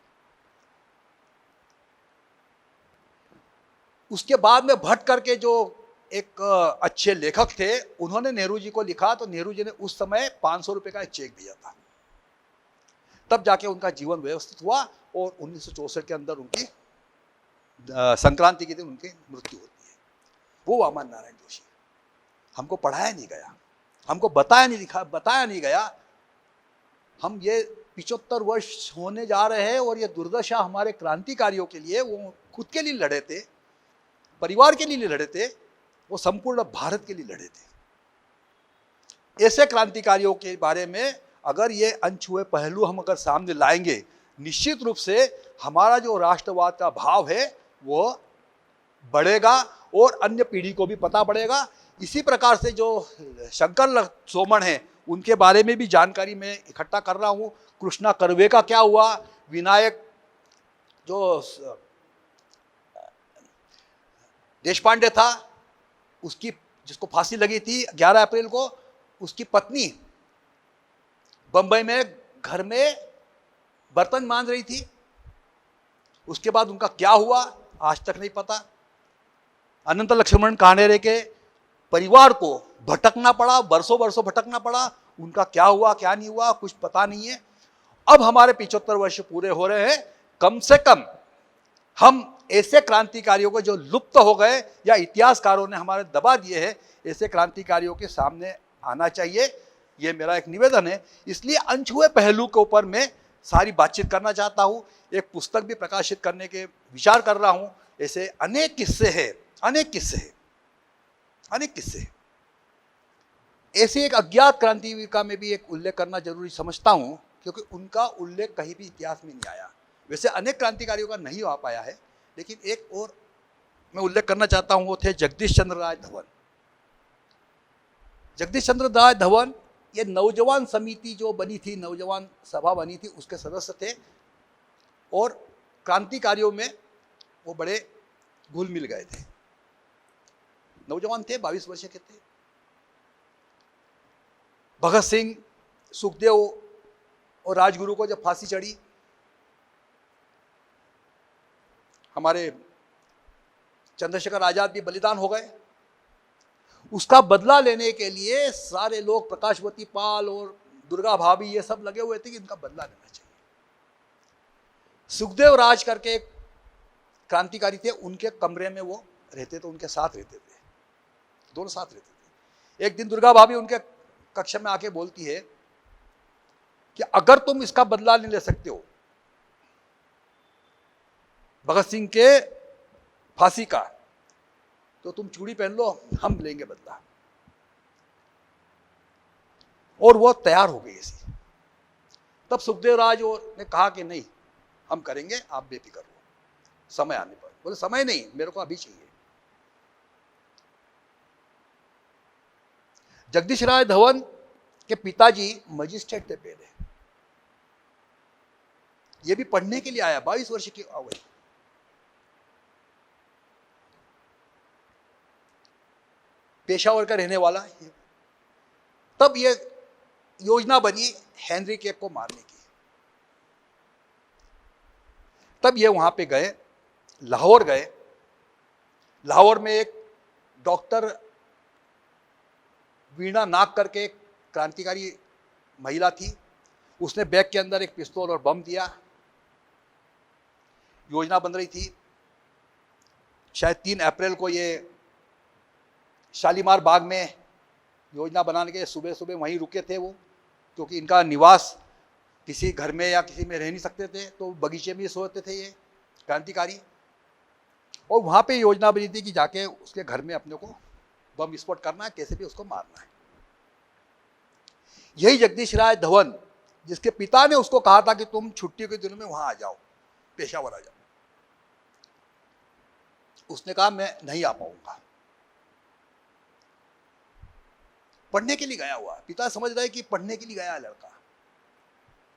उसके बाद में भट्ट करके जो एक अच्छे लेखक थे, उन्होंने नेहरू जी को लिखा तो नेहरू जी ने उस समय 500 रुपए का एक चेक भेजा था। तब जाके उनका जीवन व्यवस्थित हुआ और 1964 के अंदर उनकी संक्रांति के दिन उनकी मृत्यु होती है। वो वामन नारायण जोशी। हमको पढ़ाया नहीं गया, हमको बताया नहीं गया। हम ये 75 वर्ष होने जा रहे हैं और ये दुर्दशा हमारे क्रांतिकारियों के लिए, वो खुद के लिए लड़े थे, परिवार के लिए लड़े थे, वो संपूर्ण भारत के लिए लड़े थे। ऐसे क्रांतिकारियों के बारे में अगर ये अनछुए पहलू हम अगर सामने लाएंगे, निश्चित रूप से हमारा जो राष्ट्रवाद का भाव है वो बढ़ेगा और अन्य पीढ़ी को भी पता पड़ेगा। इसी प्रकार से जो शंकर सोमन है, उनके बारे में भी जानकारी मैं इकट्ठा कर रहा हूँ। कृष्णा कर्वे का क्या हुआ, विनायक जो देशपांडे था, उसकी जिसको फांसी लगी थी 11 अप्रैल को, उसकी पत्नी बंबई में घर में बर्तन मांज रही थी। उसके बाद उनका क्या हुआ आज तक नहीं पता। अनंत लक्ष्मण कानेरे के परिवार को भटकना पड़ा, बरसों भटकना पड़ा। उनका क्या हुआ क्या नहीं हुआ कुछ पता नहीं है। अब हमारे 75 वर्ष पूरे हो रहे हैं। कम से कम हम ऐसे क्रांतिकारियों को जो लुप्त हो गए या इतिहासकारों ने हमारे दबा दिए हैं, ऐसे क्रांतिकारियों के सामने आना चाहिए। ये मेरा एक निवेदन है। इसलिए अनछुए पहलू के ऊपर मैं सारी बातचीत करना चाहता हूँ। एक पुस्तक भी प्रकाशित करने के विचार कर रहा हूँ। ऐसे अनेक किस्से हैं। ऐसे एक अज्ञात क्रांतिवीर का मैं भी एक उल्लेख करना जरूरी समझता हूँ, क्योंकि उनका उल्लेख कहीं भी इतिहास में नहीं आया। वैसे अनेक क्रांतिकारियों का नहीं आ पाया है, लेकिन एक और मैं उल्लेख करना चाहता हूँ, वो थे जगदीश चंद्र राय धवन। जगदीश चंद्र राय धवन ये नौजवान समिति जो बनी थी, नौजवान सभा बनी थी, उसके सदस्य थे और क्रांतिकारियों में वो बड़े घुल मिल गए थे। नौजवान थे, 22 वर्ष के थे। भगत सिंह, सुखदेव और राजगुरु को जब फांसी चढ़ी, हमारे चंद्रशेखर आजाद भी बलिदान हो गए। उसका बदला लेने के लिए सारे लोग, प्रकाशवती पाल और दुर्गा भाभी, ये सब लगे हुए थे कि इनका बदला लेना चाहिए। सुखदेव राज करके एक क्रांतिकारी थे, उनके कमरे में वो रहते थे, उनके साथ रहते थे, दोनों साथ रहते थे। एक दिन दुर्गा भाभी उनके कक्षा में आके बोलती है कि अगर तुम इसका बदला नहीं ले सकते हो भगत सिंह के फांसी का, तो तुम चूड़ी पहन लो, हम लेंगे बदला। और वो तैयार हो गई ऐसी। तब सुखदेव राज ने कहा कि नहीं, हम करेंगे, आप बेफिक्र हो, समय आने पर। बोले समय नहीं, मेरे को अभी चाहिए। जगदीश राय धवन के पिताजी मजिस्ट्रेट थे पहले, ये भी पढ़ने के लिए आया, 22 वर्ष की अवधि। पेशावर का रहने वाला है। तब ये योजना बनी हेनरी केप को मारने की। तब ये वहां पे गए, लाहौर गए। लाहौर में एक डॉक्टर वीणा नाग करके एक क्रांतिकारी महिला थी, उसने बैग के अंदर एक पिस्तौल और बम दिया। योजना बन रही थी, शायद 3 अप्रैल को ये शालीमार बाग में योजना बनाने के सुबह सुबह वहीं रुके थे वो, क्योंकि इनका निवास किसी घर में या किसी में रह नहीं सकते थे, तो बगीचे में सोते थे ये क्रांतिकारी। और वहाँ पे योजना बनी थी कि जाके उसके घर में अपने को बम विस्फोट करना है, कैसे भी उसको मारना है। यही जगदीश राय धवन, जिसके पिता ने उसको कहा था कि तुम छुट्टी के दिनों में वहाँ आ जाओ, पेशावर आ जाओ, उसने कहा मैं नहीं आ पाऊंगा। पढ़ने के लिए गया हुआ, पिता समझ रहा है कि पढ़ने के लिए गया है लड़का,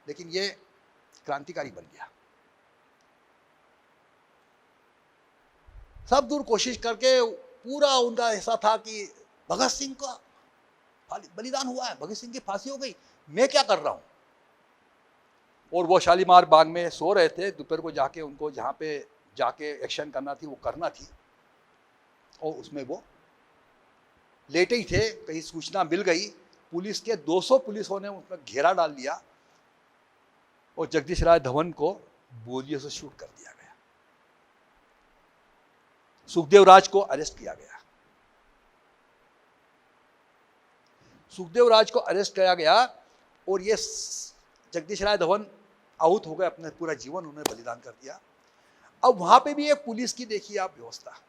लेकिन ये क्रांतिकारी बन गया। सब दूर कोशिश करके पूरा उनका ऐसा था कि भगत सिंह का बलिदान हुआ है, भगत सिंह की फांसी हो गई, मैं क्या कर रहा हूं। और वो शालीमार बाग में सो रहे थे, दोपहर को जाके उनको जहां पे जाके एक्शन करना थी वो करना थी, और उसमें वो लेटे ही थे। कहीं सूचना मिल गई, पुलिस के 200 पुलिसों ने उस पर घेरा डाल दिया और जगदीश राय धवन को गोलियों से शूट कर दिया गया। सुखदेव राज को अरेस्ट किया गया। सुखदेव राज को अरेस्ट किया गया और ये जगदीश राय धवन आहुत हो गए, अपने पूरा जीवन उन्होंने बलिदान कर दिया। अब वहां पे भी एक पुलिस की देखिए आप व्यवस्था।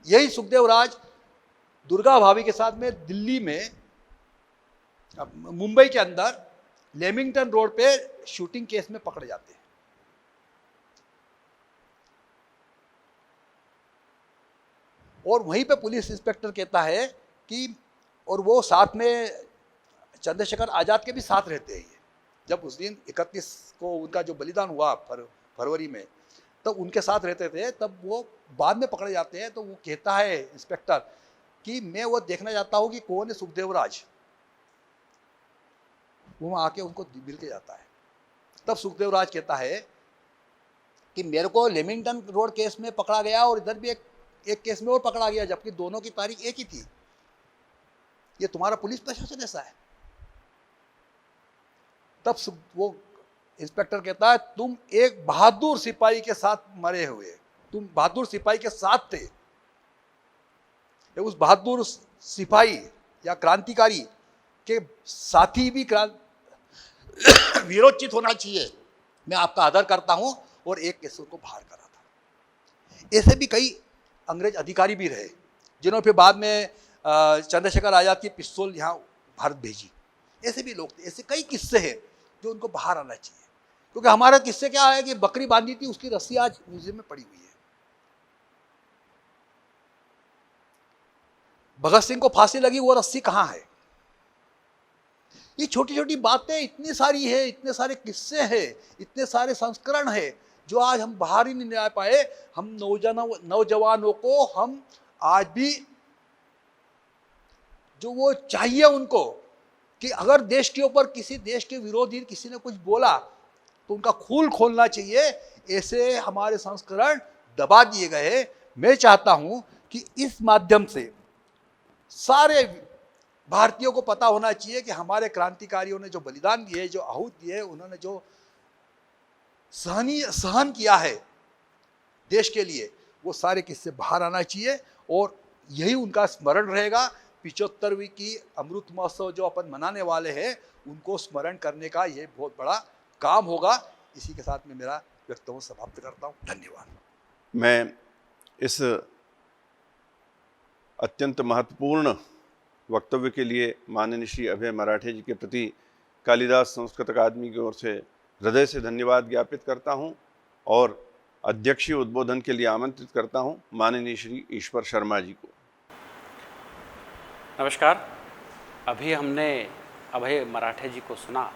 यही सुखदेव राज दुर्गा भाभी के साथ में दिल्ली में, मुंबई के अंदर लेमिंगटन रोड पे शूटिंग केस में पकड़े जाते हैं। और वहीं पे पुलिस इंस्पेक्टर कहता है कि, और वो साथ में चंद्रशेखर आजाद के भी साथ रहते हैं। जब उस दिन 31 को उनका जो बलिदान हुआ फरवरी में, तब उनके साथ रहते थे। तब वो बाद में पकड़े जाते हैं, तो वो कहता है इंस्पेक्टर कि मैं वो देखना चाहता हूँ कि कौन है सुखदेव राज। वो वहाँ आके उनको मिल के जाता है। तब सुखदेव राज कहता है कि मेरे को लेमिंगटन रोड केस में पकड़ा गया और इधर भी एक केस में और पकड़ा गया, जबकि दोनों की तारीख एक ही थी। ये तुम्हारा पुलिस प्रशासन ऐसा है। तब वो इंस्पेक्टर कहता है तुम एक बहादुर सिपाही के साथ मरे हुए, तुम बहादुर सिपाही के साथ थे। उस बहादुर सिपाही या क्रांतिकारी के साथी भी वीरोचित होना चाहिए। मैं आपका आदर करता हूं। और एक केस को बाहर करा था। ऐसे भी कई अंग्रेज अधिकारी भी रहे, जिन्होंने फिर बाद में चंद्रशेखर आजाद की पिस्तौल यहाँ भारत भेजी। ऐसे भी लोग थे। ऐसे कई किस्से हैं जो उनको बाहर आना चाहिए, क्योंकि हमारा किस्से क्या है कि बकरी बांधी थी, उसकी रस्सी आज म्यूजियम में पड़ी हुई है। भगत सिंह को फांसी लगी, वो रस्सी कहाँ है। ये छोटी छोटी बातें इतनी सारी है, इतने सारे किस्से हैं, इतने सारे संस्करण हैं जो आज हम बाहर ही नहीं ला पाए। हम नौजवानों को हम आज भी जो वो चाहिए उनको कि अगर देश के ऊपर किसी देश के विरोधी किसी ने कुछ बोला तो उनका खून खोलना चाहिए। ऐसे हमारे संस्करण दबा दिए गए। मैं चाहता हूं कि इस माध्यम से सारे भारतीयों को पता होना चाहिए कि हमारे क्रांतिकारियों ने जो बलिदान दिए, जो आहूत दिए, उन्होंने जो सहन किया है देश के लिए, वो सारे किस्से बाहर आना चाहिए। और यही उनका स्मरण रहेगा 75वीं की अमृत महोत्सव जो अपन मनाने वाले हैं उनको स्मरण करने का ये बहुत बड़ा काम होगा। इसी के साथ में मेरा वक्तव्य समाप्त करता हूँ। धन्यवाद।
मैं इस अत्यंत महत्वपूर्ण वक्तव्य के लिए माननीय श्री अभय मराठे जी के प्रति कालिदास संस्कृत अकादमी की ओर से हृदय से धन्यवाद ज्ञापित करता हूं और अध्यक्षीय उद्बोधन के लिए आमंत्रित करता हूं माननीय श्री ईश्वर शर्मा जी को।
नमस्कार। अभी हमने अभय मराठे जी को सुना।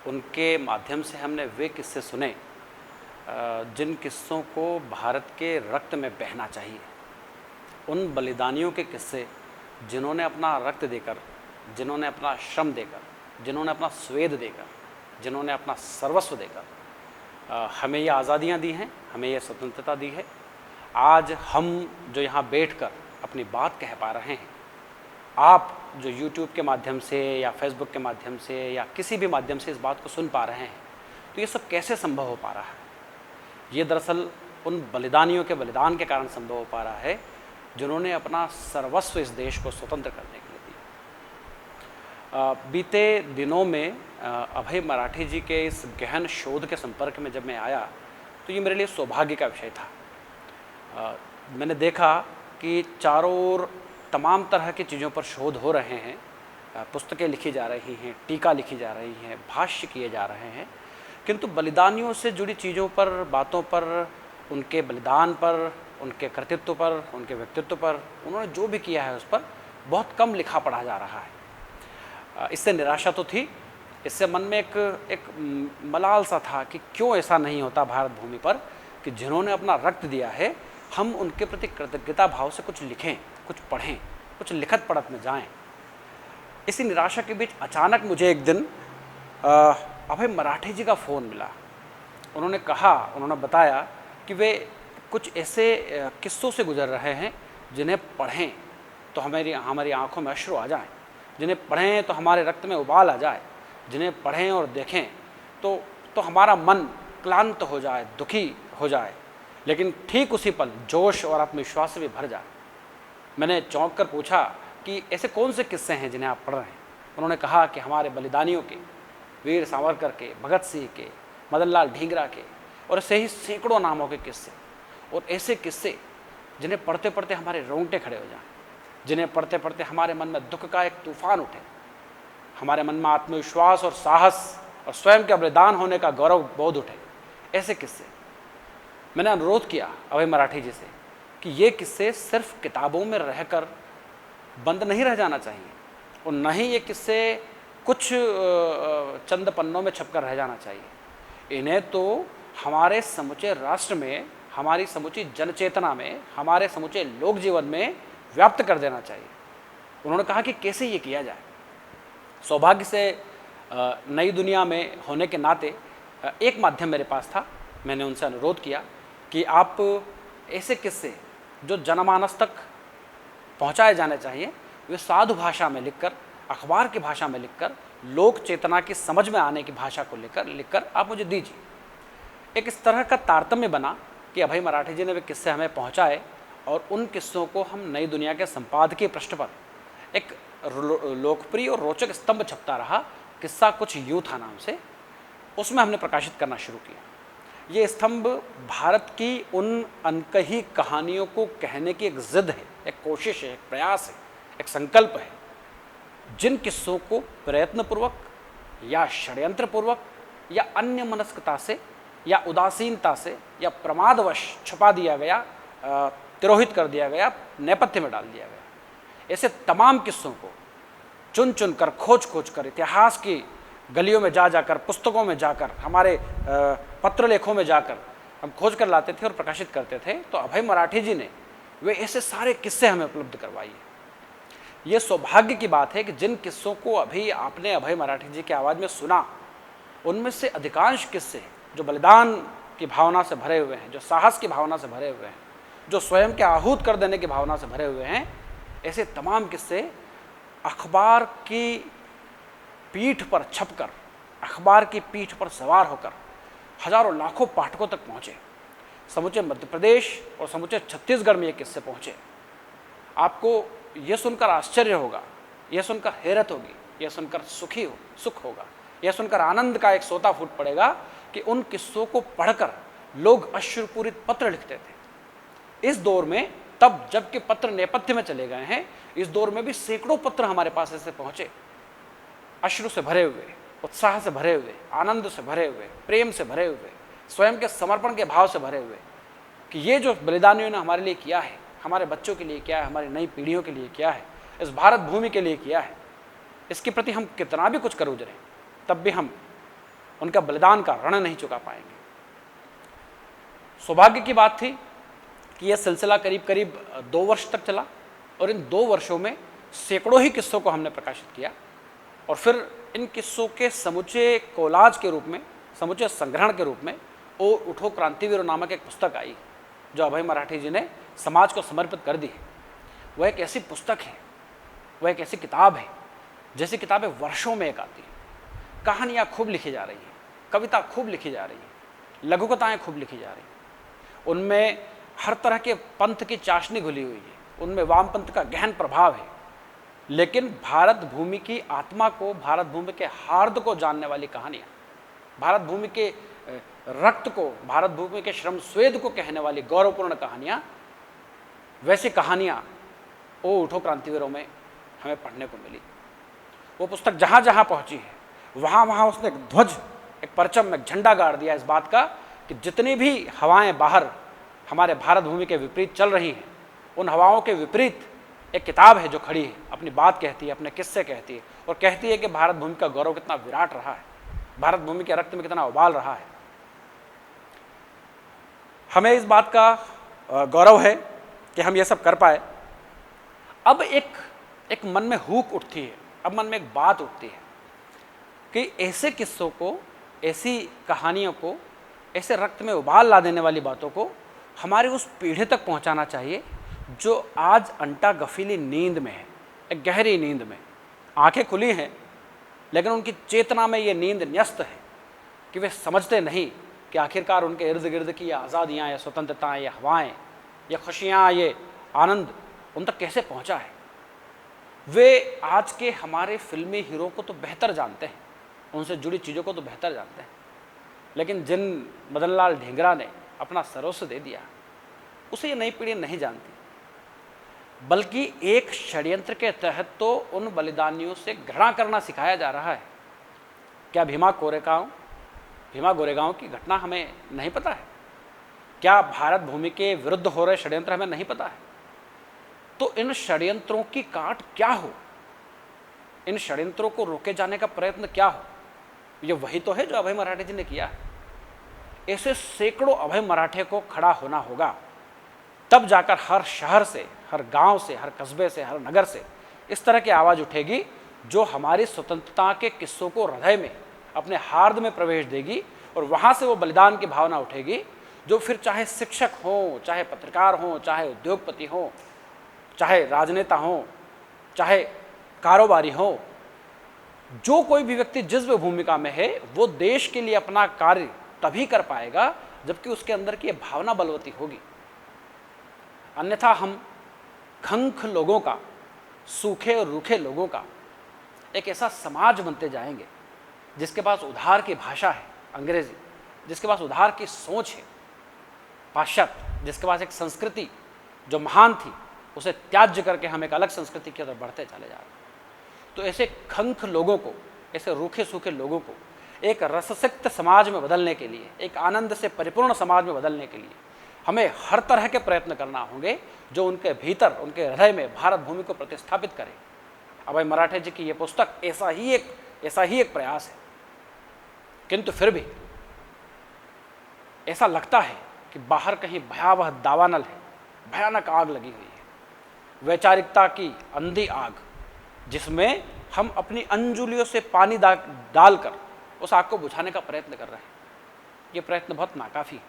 उनके माध्यम से हमने वे किस्से सुने जिन किस्सों को भारत के रक्त में बहना चाहिए। उन बलिदानियों के किस्से जिन्होंने अपना रक्त देकर, जिन्होंने अपना श्रम देकर, जिन्होंने अपना स्वेद देकर, जिन्होंने अपना सर्वस्व देकर हमें ये आज़ादियाँ दी हैं, हमें ये स्वतंत्रता दी है। आज हम जो यहाँ बैठकर अपनी बात कह पा रहे हैं, आप जो YouTube के माध्यम से या Facebook के माध्यम से या किसी भी माध्यम से इस बात को सुन पा रहे हैं, तो ये सब कैसे संभव हो पा रहा है? ये दरअसल उन बलिदानियों के बलिदान के कारण संभव हो पा रहा है जिन्होंने अपना सर्वस्व इस देश को स्वतंत्र करने के लिए दिया। बीते दिनों में अभय मराठे जी के इस गहन शोध के संपर्क में जब मैं आया तो ये मेरे लिए सौभाग्य का विषय था। मैंने देखा कि चारों ओर तमाम तरह की चीज़ों पर शोध हो रहे हैं, पुस्तकें लिखी जा रही हैं, टीका लिखी जा रही हैं, भाष्य किए जा रहे हैं, किंतु बलिदानियों से जुड़ी चीज़ों पर, बातों पर, उनके बलिदान पर, उनके कृतित्व पर, उनके व्यक्तित्व पर, उन्होंने जो भी किया है उस पर बहुत कम लिखा पढ़ा जा रहा है। इससे निराशा तो थी, इससे मन में एक मलाल सा था कि क्यों ऐसा नहीं होता भारत भूमि पर कि जिन्होंने अपना रक्त दिया है हम उनके प्रति कृतज्ञता भाव से कुछ लिखें, कुछ पढ़ें, कुछ लिखत पढ़त में जाएं। इसी निराशा के बीच अचानक मुझे एक दिन अभय मराठे जी का फ़ोन मिला। उन्होंने बताया कि वे कुछ ऐसे किस्सों से गुजर रहे हैं जिन्हें पढ़ें तो हमारी आंखों में अश्रु आ जाएं, जिन्हें पढ़ें तो हमारे रक्त में उबाल आ जाए, जिन्हें पढ़ें और देखें तो हमारा मन क्लांत हो जाए, दुखी हो जाए, लेकिन ठीक उसी पल जोश और आत्मविश्वास से भी भर जाए। मैंने चौंक कर पूछा कि ऐसे कौन से किस्से हैं जिन्हें आप पढ़ रहे हैं? उन्होंने कहा कि हमारे बलिदानियों के, वीर सावरकर के, भगत सिंह के, मदन लाल ढींगरा के और ऐसे ही सैकड़ों नामों के किस्से, और ऐसे किस्से जिन्हें पढ़ते पढ़ते हमारे रोंगटे खड़े हो जाएं, जिन्हें पढ़ते पढ़ते हमारे मन में दुख का एक तूफान उठे, हमारे मन में आत्मविश्वास और साहस और स्वयं के बलिदान होने का गौरव बोध उठे। ऐसे किस्से मैंने अनुरोध किया अभय मराठे जी से कि ये किस्से सिर्फ किताबों में रहकर बंद नहीं रह जाना चाहिए और न ही ये किस्से कुछ चंद पन्नों में छपकर रह जाना चाहिए। इन्हें तो हमारे समूचे राष्ट्र में, हमारी समूची जनचेतना में, हमारे समूचे लोक जीवन में व्याप्त कर देना चाहिए। उन्होंने कहा कि कैसे ये किया जाए। सौभाग्य से नई दुनिया में होने के नाते एक माध्यम मेरे पास था। मैंने उनसे अनुरोध किया कि आप ऐसे किस्से जो जनमानस तक पहुंचाए जाने चाहिए वे साधु भाषा में लिखकर, अखबार की भाषा में लिखकर, लोक चेतना की समझ में आने की भाषा को लिखकर आप मुझे दीजिए। एक इस तरह का तारतम्य बना कि अभय मराठे जी ने वे किस्से हमें पहुंचाए और उन किस्सों को हम नई दुनिया के संपादकीय पृष्ठ पर एक लोकप्रिय और रोचक स्तंभ छपता रहा, किस्सा कुछ यूं था नाम से, उसमें हमने प्रकाशित करना शुरू किया। ये स्तंभ भारत की उन अनकही कहानियों को कहने की एक जिद है, एक कोशिश है, एक प्रयास है, एक संकल्प है, जिन किस्सों को प्रयत्नपूर्वक या षड्यंत्रपूर्वक या अन्य मनस्कता से या उदासीनता से या प्रमादवश छुपा दिया गया, तिरोहित कर दिया गया, नेपथ्य में डाल दिया गया। ऐसे तमाम किस्सों को चुन चुन कर, खोज खोज कर, इतिहास की गलियों में जा जाकर, पुस्तकों में जाकर, हमारे पत्र लेखों में जाकर हम खोज कर लाते थे और प्रकाशित करते थे। तो अभय मराठे जी ने वे ऐसे सारे किस्से हमें उपलब्ध करवाए। ये सौभाग्य की बात है कि जिन किस्सों को अभी आपने अभय मराठे जी की आवाज़ में सुना, उनमें से अधिकांश किस्से जो बलिदान की भावना से भरे हुए हैं, जो साहस की भावना से भरे हुए हैं, जो स्वयं के आहूत कर देने की भावना से भरे हुए हैं, ऐसे तमाम किस्से अखबार की पीठ पर छपकर, अखबार की पीठ पर सवार होकर हजारों लाखों पाठकों तक पहुँचे। समूचे मध्य प्रदेश और समूचे छत्तीसगढ़ में ये किस्से पहुँचे। आपको ये सुनकर आश्चर्य होगा, यह सुनकर हैरत होगी, यह सुनकर सुख होगा, यह सुनकर आनंद का एक सोता फूट पड़ेगा कि उन किस्सों को पढ़कर लोग अश्रुपूरित पत्र लिखते थे। इस दौर में, तब जबकि पत्र नेपथ्य में चले गए हैं, इस दौर में भी सैकड़ों पत्र हमारे पास ऐसे पहुंचे, अश्रु से भरे हुए, उत्साह से भरे हुए, आनंद से भरे हुए, प्रेम से भरे हुए, स्वयं के समर्पण के भाव से भरे हुए, कि ये जो बलिदानियों ने हमारे लिए किया है, हमारे बच्चों के लिए किया है, हमारी नई पीढ़ियों के लिए किया है, इस भारत भूमि के लिए किया है, इसके प्रति हम कितना भी कुछ कर गुजरें, तब भी हम उनका बलिदान का ऋण नहीं चुका पाएंगे। सौभाग्य की बात थी कि यह सिलसिला करीब करीब 2 वर्ष तक चला, और इन 2 वर्षों में सैकड़ों ही किस्सों को हमने प्रकाशित किया, और फिर इन किस्सों के समुचे कोलाज के रूप में, समुचे संग्रहण के रूप में ओ उठो क्रांतिवीर नामक एक पुस्तक आई, जो अभय मराठी जी ने समाज को समर्पित कर दी है। वह एक ऐसी पुस्तक है, वह एक ऐसी किताब है, जैसी किताबें वर्षों में एक आती हैं। कहानियाँ खूब लिखी जा रही हैं, कविता खूब लिखी जा रही है, लघुकथाएँ खूब लिखी जा रही हैं, उनमें हर तरह के पंथ की चाशनी घुली हुई है, उनमें वामपंथ का गहन प्रभाव है, लेकिन भारत भूमि की आत्मा को, भारत भूमि के हार्द को जानने वाली कहानियाँ, भारत भूमि के रक्त को, भारत भूमि के श्रम स्वेद को कहने वाली गौरवपूर्ण कहानियाँ, वैसी कहानियाँ ओ उठो क्रांतिवीरों में हमें पढ़ने को मिली। वो पुस्तक जहाँ जहाँ पहुँची है, वहाँ वहाँ उसने एक ध्वज, एक परचम, एक झंडा गाड़ दिया इस बात का कि जितनी भी हवाएं बाहर हमारे भारत भूमि के विपरीत चल रही हैं, उन हवाओं के विपरीत एक किताब है जो खड़ी है, अपनी बात कहती है, अपने किस्से कहती है, और कहती है कि भारत भूमि का गौरव कितना विराट रहा है, भारत भूमि के रक्त में कितना उबाल रहा है। हमें इस बात का गौरव है कि हम ये सब कर पाए। अब एक मन में हुक उठती है, अब मन में एक बात उठती है कि ऐसे किस्सों को, ऐसी कहानियों को, ऐसे रक्त में उबाल ला देने वाली बातों को हमारी उस पीढ़ी तक पहुंचाना चाहिए जो आज अंटा गफीली नींद में है, एक गहरी नींद में। आंखें खुली हैं, लेकिन उनकी चेतना में ये नींद न्यस्त है कि वे समझते नहीं कि आखिरकार उनके इर्द गिर्द की ये आज़ादियाँ, ये स्वतंत्रताएँ, ये हवाएँ, ये खुशियाँ, ये आनंद उन तक कैसे पहुँचा है। वे आज के हमारे फिल्मी हीरो को तो बेहतर जानते हैं, उनसे जुड़ी चीज़ों को तो बेहतर जानते हैं, लेकिन जिन मदन लाल ढींगरा ने अपना सर्वस्व दे दिया, उसे ये नई पीढ़ी नहीं जानती। बल्कि एक षड्यंत्र के तहत तो उन बलिदानियों से घृणा करना सिखाया जा रहा है। क्या भीमा गोरेगांव की घटना हमें नहीं पता है? क्या भारत भूमि के विरुद्ध हो रहे षड्यंत्र हमें नहीं पता है? तो इन षड्यंत्रों की काट क्या हो, इन षड्यंत्रों को रोके जाने का प्रयत्न क्या हो, ये वही तो है जो अभय मराठी जी ने किया है। ऐसे सैकड़ों अभय मराठे को खड़ा होना होगा, तब जाकर हर शहर से, हर गांव से, हर कस्बे से, हर नगर से इस तरह की आवाज़ उठेगी जो हमारी स्वतंत्रता के किस्सों को हृदय में, अपने हार्द में प्रवेश देगी, और वहाँ से वो बलिदान की भावना उठेगी जो फिर चाहे शिक्षक हों, चाहे पत्रकार हों, चाहे उद्योगपति हों, चाहे राजनेता हों, चाहे कारोबारी हों, जो कोई भी व्यक्ति जिस भी भूमिका में है, वो देश के लिए अपना कार्य तभी कर पाएगा जबकि उसके अंदर की भावना बलवती होगी। अन्यथा हम खंख लोगों का, सूखे और रूखे लोगों का एक ऐसा समाज बनते जाएंगे जिसके पास उधार की भाषा है अंग्रेजी, जिसके पास उधार की सोच है पाश्चात्य, जिसके पास एक संस्कृति जो महान थी उसे त्याज्य करके हम एक अलग संस्कृति की तरफ बढ़ते चले जा रहे हैं। तो ऐसे खंख लोगों को, ऐसे रूखे सूखे लोगों को एक रससिक्त समाज में बदलने के लिए, एक आनंद से परिपूर्ण समाज में बदलने के लिए हमें हर तरह के प्रयत्न करना होंगे जो उनके भीतर, उनके हृदय में भारत भूमि को प्रतिस्थापित करें। अभय मराठे जी की ये पुस्तक ऐसा ही एक प्रयास है। किंतु फिर भी ऐसा लगता है कि बाहर कहीं भयावह दावानल है, भयानक आग लगी हुई है, वैचारिकता की अंधी आग, जिसमें हम अपनी अंजुलियों से पानी डालकर उस आग को बुझाने का प्रयत्न कर रहे हैं। ये प्रयत्न बहुत नाकाफी है।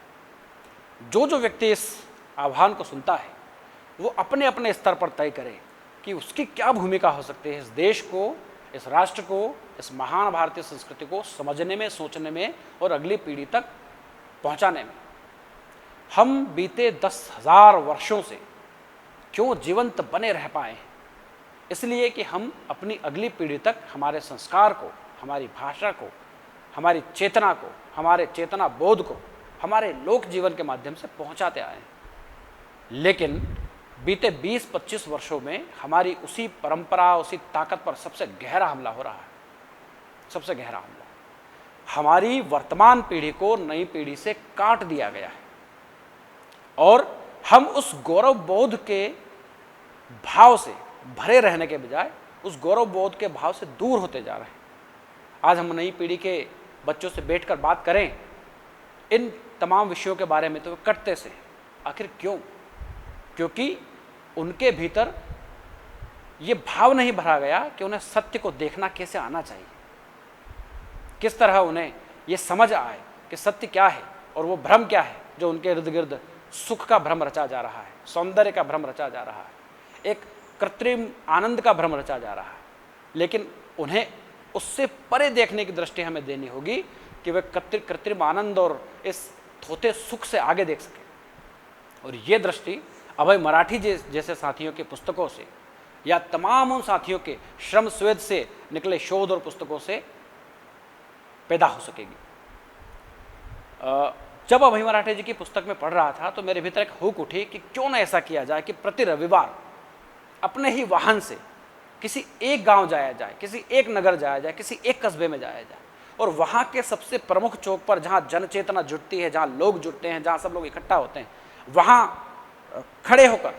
जो व्यक्ति इस आह्वान को सुनता है वो अपने अपने स्तर पर तय करे कि उसकी क्या भूमिका हो सकती है इस देश को, इस राष्ट्र को, इस महान भारतीय संस्कृति को समझने में, सोचने में और अगली पीढ़ी तक पहुंचाने में। हम बीते 10,000 वर्षों से क्यों जीवंत बने रह पाए हैं, इसलिए कि हम अपनी अगली पीढ़ी तक हमारे संस्कार को, हमारी भाषा को, हमारी चेतना को, हमारे चेतना बोध को हमारे लोक जीवन के माध्यम से पहुंचाते आए हैं। लेकिन बीते 20-25 वर्षों में हमारी उसी परंपरा, उसी ताकत पर सबसे गहरा हमला हो रहा है, सबसे गहरा हमला। हमारी वर्तमान पीढ़ी को नई पीढ़ी से काट दिया गया है और हम उस गौरव बोध के भाव से भरे रहने के बजाय उस गौरव बोध के भाव से दूर होते जा रहे हैं। आज हम नई पीढ़ी के बच्चों से बैठकर बात करें इन तमाम विषयों के बारे में तो वे कटते से। आखिर क्यों? क्योंकि उनके भीतर ये भाव नहीं भरा गया कि उन्हें सत्य को देखना कैसे आना चाहिए, किस तरह उन्हें ये समझ आए कि सत्य क्या है और वो भ्रम क्या है जो उनके इर्द गिर्द सुख का भ्रम रचा जा रहा है, सौंदर्य का भ्रम रचा जा रहा है, एक कृत्रिम आनंद का भ्रम रचा जा रहा है। लेकिन उन्हें उससे परे देखने की दृष्टि हमें देनी होगी कि वे कृत्रिम आनंद और इस थोथे सुख से आगे देख सके। और ये दृष्टि अभय मराठी जैसे साथियों की पुस्तकों से या तमाम उन साथियों के श्रम स्वेद से निकले शोध और पुस्तकों से पैदा हो सकेगी। जब अभय मराठी जी की पुस्तक में पढ़ रहा था तो मेरे भीतर एक हुक उठी कि क्यों ना ऐसा किया जाए कि प्रति रविवार अपने ही वाहन से किसी एक गांव जाया जाए, किसी एक नगर जाया जाए, किसी एक कस्बे में जाया जाए और वहाँ के सबसे प्रमुख चौक पर जहाँ जनचेतना जुटती है, जहाँ लोग जुटते हैं, जहाँ सब लोग इकट्ठा होते हैं, वहाँ खड़े होकर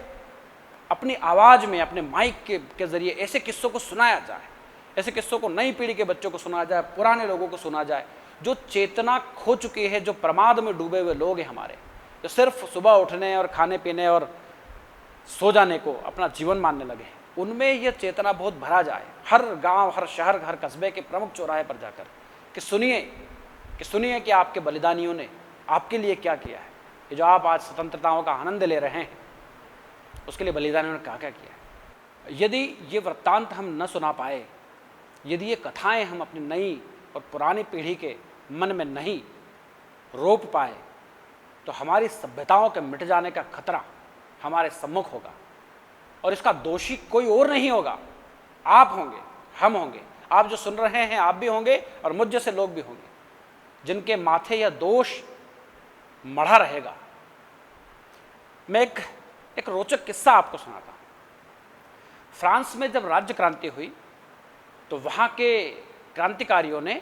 अपनी आवाज़ में, अपने माइक के जरिए ऐसे किस्सों को सुनाया जाए, ऐसे किस्सों को नई पीढ़ी के बच्चों को सुनाया जाए, पुराने लोगों को सुना जाए जो चेतना खो चुकी है, जो प्रमाद में डूबे हुए लोग हैं हमारे, जो सिर्फ सुबह उठने और खाने पीने और सो जाने को अपना जीवन मानने लगे हैं। उनमें यह चेतना बहुत भरा जाए, हर गांव, हर शहर, हर कस्बे के प्रमुख चौराहे पर जाकर कि सुनिए कि आपके बलिदानियों ने आपके लिए क्या किया है। ये जो आप आज स्वतंत्रताओं का आनंद ले रहे हैं उसके लिए बलिदानियों ने क्या क्या किया है। यदि ये वृत्तांत हम न सुना पाए, यदि ये कथाएं हम अपनी नई और पुरानी पीढ़ी के मन में नहीं रोप पाए तो हमारी सभ्यताओं के मिट जाने का खतरा हमारे सम्मुख होगा और इसका दोषी कोई और नहीं होगा, आप होंगे, हम होंगे। आप जो सुन रहे हैं आप भी होंगे और मुझ जैसे लोग भी होंगे जिनके माथे यह दोष मढ़ा रहेगा। मैं एक रोचक किस्सा आपको सुनाता हूं। फ्रांस में जब राज्य क्रांति हुई तो वहाँ के क्रांतिकारियों ने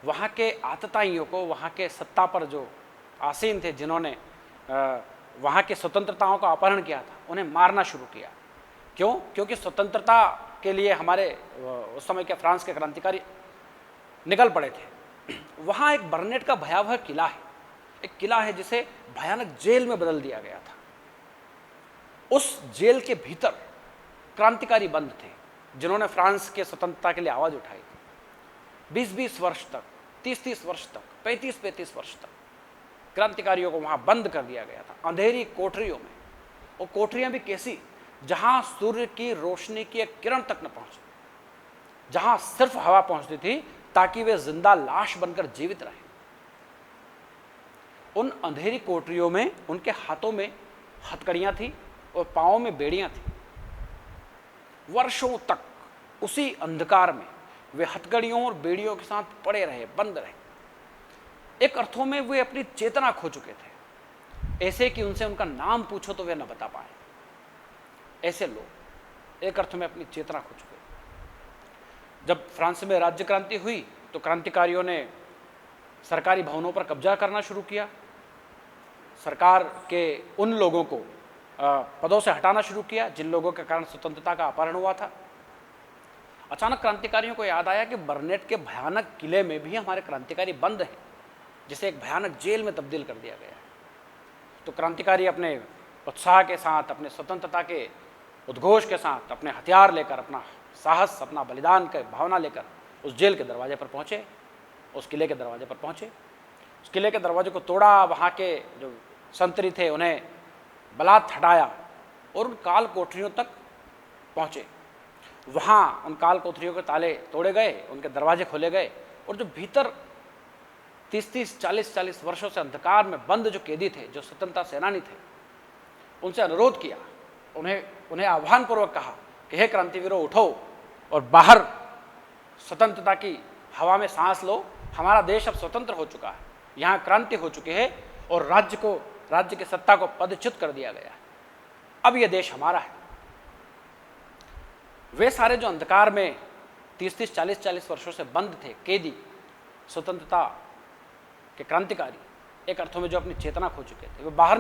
वहाँ के आतताइयों को, वहाँ के सत्ता पर जो आसीन थे, जिन्होंने वहाँ के स्वतंत्रताओं का अपहरण किया था, उन्हें मारना शुरू किया। क्यों? क्योंकि स्वतंत्रता के लिए हमारे उस समय के फ्रांस के क्रांतिकारी निकल पड़े थे। वहाँ एक बर्नेट का भयावह किला है, एक किला है जिसे भयानक जेल में बदल दिया गया था। उस जेल के भीतर क्रांतिकारी बंद थे जिन्होंने फ्रांस के स्वतंत्रता के लिए आवाज़ उठाई थी। 20-20 वर्ष तक, 30-30 वर्ष तक, 35-35 वर्ष तक क्रांतिकारियों को वहाँ बंद कर दिया गया था, अंधेरी कोठरियों में। और कोठरियाँ भी कैसी, जहाँ सूर्य की रोशनी की एक किरण तक न पहुँचे, जहाँ सिर्फ हवा पहुँचती थी ताकि वे जिंदा लाश बनकर जीवित रहें। उन अंधेरी कोठरियों में उनके हाथों में हथकड़ियाँ थी और पाँवों में बेड़ियाँ थी। वर्षों तक उसी अंधकार में वे हथकड़ियों और बेड़ियों के साथ पड़े रहे, बंद रहे। एक अर्थों में वे अपनी चेतना खो चुके थे, ऐसे कि उनसे उनका नाम पूछो तो वे न बता पाए। ऐसे लोग एक अर्थ में अपनी चेतना खो चुके। जब फ्रांस में राज्य क्रांति हुई तो क्रांतिकारियों ने सरकारी भवनों पर कब्जा करना शुरू किया, सरकार के उन लोगों को पदों से हटाना शुरू किया जिन लोगों के कारण स्वतंत्रता का अपहरण हुआ था। अचानक क्रांतिकारियों को याद आया कि बर्नेट के भयानक किले में भी हमारे क्रांतिकारी बंद हैं, जिसे एक भयानक जेल में तब्दील कर दिया गया है। तो क्रांतिकारी अपने उत्साह के साथ, अपने स्वतंत्रता के उद्घोष के साथ, अपने हथियार लेकर, अपना साहस, अपना बलिदान की भावना लेकर उस जेल के दरवाजे पर पहुँचे, उस किले के दरवाजे पर पहुँचे। उस किले के दरवाजे को तोड़ा, वहाँ के जो संतरी थे उन्हें बलात् हटाया और उन काल कोठरियों तक पहुँचे। वहाँ उन काल कोठरियों के ताले तोड़े गए, उनके दरवाजे खोले गए और जो भीतर 30-30, 40-40 वर्षों से अंधकार में बंद जो कैदी थे, जो स्वतंत्रता सेनानी थे, उनसे अनुरोध किया, उन्हें आह्वान पूर्वक कहा कि हे क्रांतिवीरों उठो और बाहर स्वतंत्रता की हवा में सांस लो, हमारा देश अब स्वतंत्र हो चुका है, यहाँ क्रांति हो चुकी है और राज्य की सत्ता को पदच्युत कर दिया गया है, अब यह देश हमारा है। वे सारे जो अंधकार में 30-30, 40-40 वर्षों से बंद थे, कैदी, स्वतंत्रता के क्रांतिकारी, एक अर्थों में जो अपनी चेतना खो चुके थे, वे बाहर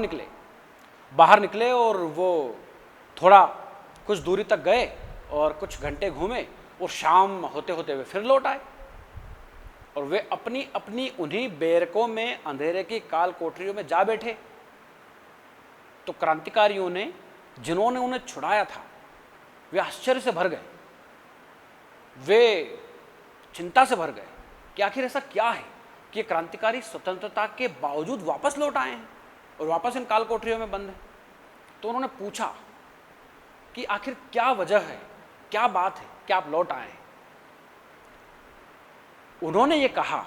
निकले और वो थोड़ा कुछ दूरी तक गए और कुछ घंटे घूमे और शाम होते होते वे फिर लौट आए और वे अपनी अपनी उन्हीं बैरकों में अंधेरे की काल कोठरियों में जा बैठे। तो क्रांतिकारियों ने, जिन्होंने उन्हें छुड़ाया था, वे आश्चर्य से भर गए, वे चिंता से भर गए कि आखिर ऐसा क्या है कि ये क्रांतिकारी स्वतंत्रता के बावजूद वापस लौट आए हैं और वापस इन काल कोठरियों में बंद हैं। तो उन्होंने पूछा कि आखिर क्या वजह है, क्या बात है कि आप लौट आए हैं। उन्होंने ये कहा,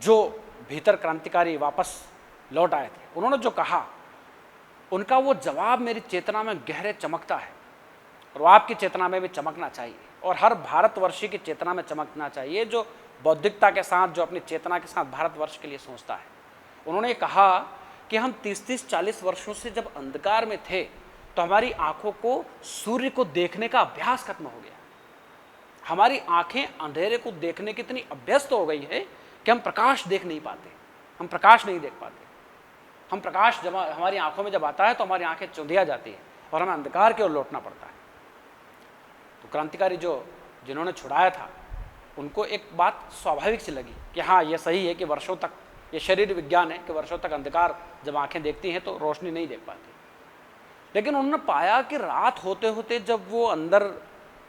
जो भीतर क्रांतिकारी वापस लौट आए थे, उन्होंने जो कहा, उनका वो जवाब मेरी चेतना में गहरे चमकता है और वो आपकी चेतना में भी चमकना चाहिए और हर भारतवर्षी की चेतना में चमकना चाहिए जो बौद्धिकता के साथ, जो अपनी चेतना के साथ भारतवर्ष के लिए सोचता है। उन्होंने कहा कि हम 30-30, 40 वर्षों से जब अंधकार में थे तो हमारी आंखों को सूर्य को देखने का अभ्यास खत्म हो गया। हमारी आंखें अंधेरे को देखने की इतनी अभ्यस्त हो गई है कि हम प्रकाश देख नहीं पाते, हम प्रकाश नहीं देख पाते। हम प्रकाश जब हमारी आंखों में जब आता है तो हमारी आंखें चुंधिया जाती है और हमें अंधकार की ओर लौटना पड़ता है। तो क्रांतिकारी जिन्होंने छुड़ाया था, उनको एक बात स्वाभाविक सी लगी कि हाँ, ये सही है कि वर्षों तक, ये शरीर विज्ञान है कि वर्षों तक अंधकार जब आंखें देखती हैं तो रोशनी नहीं देख पाती। लेकिन उन्होंने पाया कि रात होते होते जब वो अंदर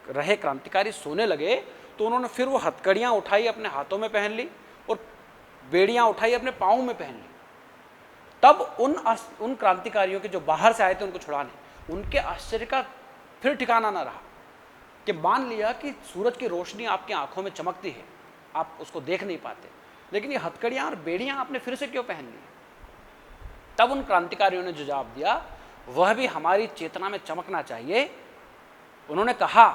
रहे क्रांतिकारी सोने लगे तो उन्होंने फिर वो हथकड़ियाँ उठाई, अपने हाथों में पहन ली और बेड़ियाँ उठाई, अपने पाँव में पहन ली। तब उन क्रांतिकारियों के जो बाहर से आए थे उनको छुड़ाने, उनके आश्चर्य का फिर ठिकाना ना रहा कि मान लिया कि सूरज की रोशनी आपकी आंखों में चमकती है, आप उसको देख नहीं पाते, लेकिन ये हथकड़ियाँ और बेड़ियाँ आपने फिर से क्यों पहन ली? तब उन क्रांतिकारियों ने जो जवाब दिया वह भी हमारी चेतना में चमकना चाहिए। उन्होंने कहा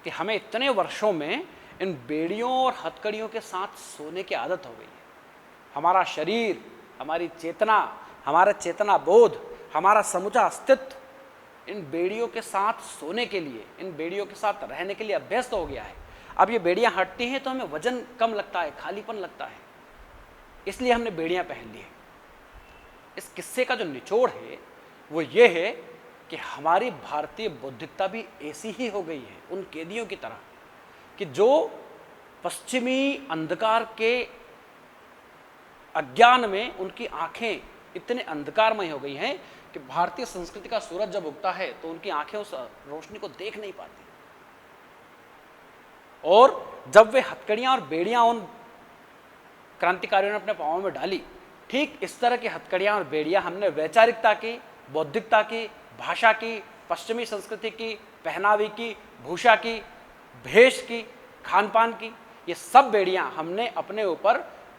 कि हमें इतने वर्षों में इन बेड़ियों और हथकड़ियों के साथ सोने की आदत हो गई है। हमारा शरीर, हमारी चेतना, हमारा चेतना बोध, हमारा समूचा अस्तित्व इन बेड़ियों के साथ सोने के लिए, इन बेड़ियों के साथ रहने के लिए अभ्यस्त हो गया है। अब ये बेड़ियां हटती हैं तो हमें वजन कम लगता है, खालीपन लगता है, इसलिए हमने बेड़ियां पहन ली है। इस किस्से का जो निचोड़ है वो ये है कि हमारी भारतीय बौद्धिकता भी ऐसी ही हो गई है, उन कैदियों की तरह, कि जो पश्चिमी अंधकार के अज्ञान में उनकी आंखें इतने अंधकारमय हो गई हैं कि भारतीय संस्कृति का सूरज जब उगता है तो उनकी आंखें उस रोशनी को देख नहीं पाती। और जब वे हथकड़ियां और बेड़ियां उन क्रांतिकारियों ने अपने पांवों में डाली, ठीक इस तरह की हथकड़ियां और बेड़ियां हमने वैचारिकता की, बौद्धिकता की, भाषा की, पश्चिमी संस्कृति की, पहनावे की, भूषा की, भेष की, खान पान की, ये सब बेड़ियां हमने अपने ऊपर,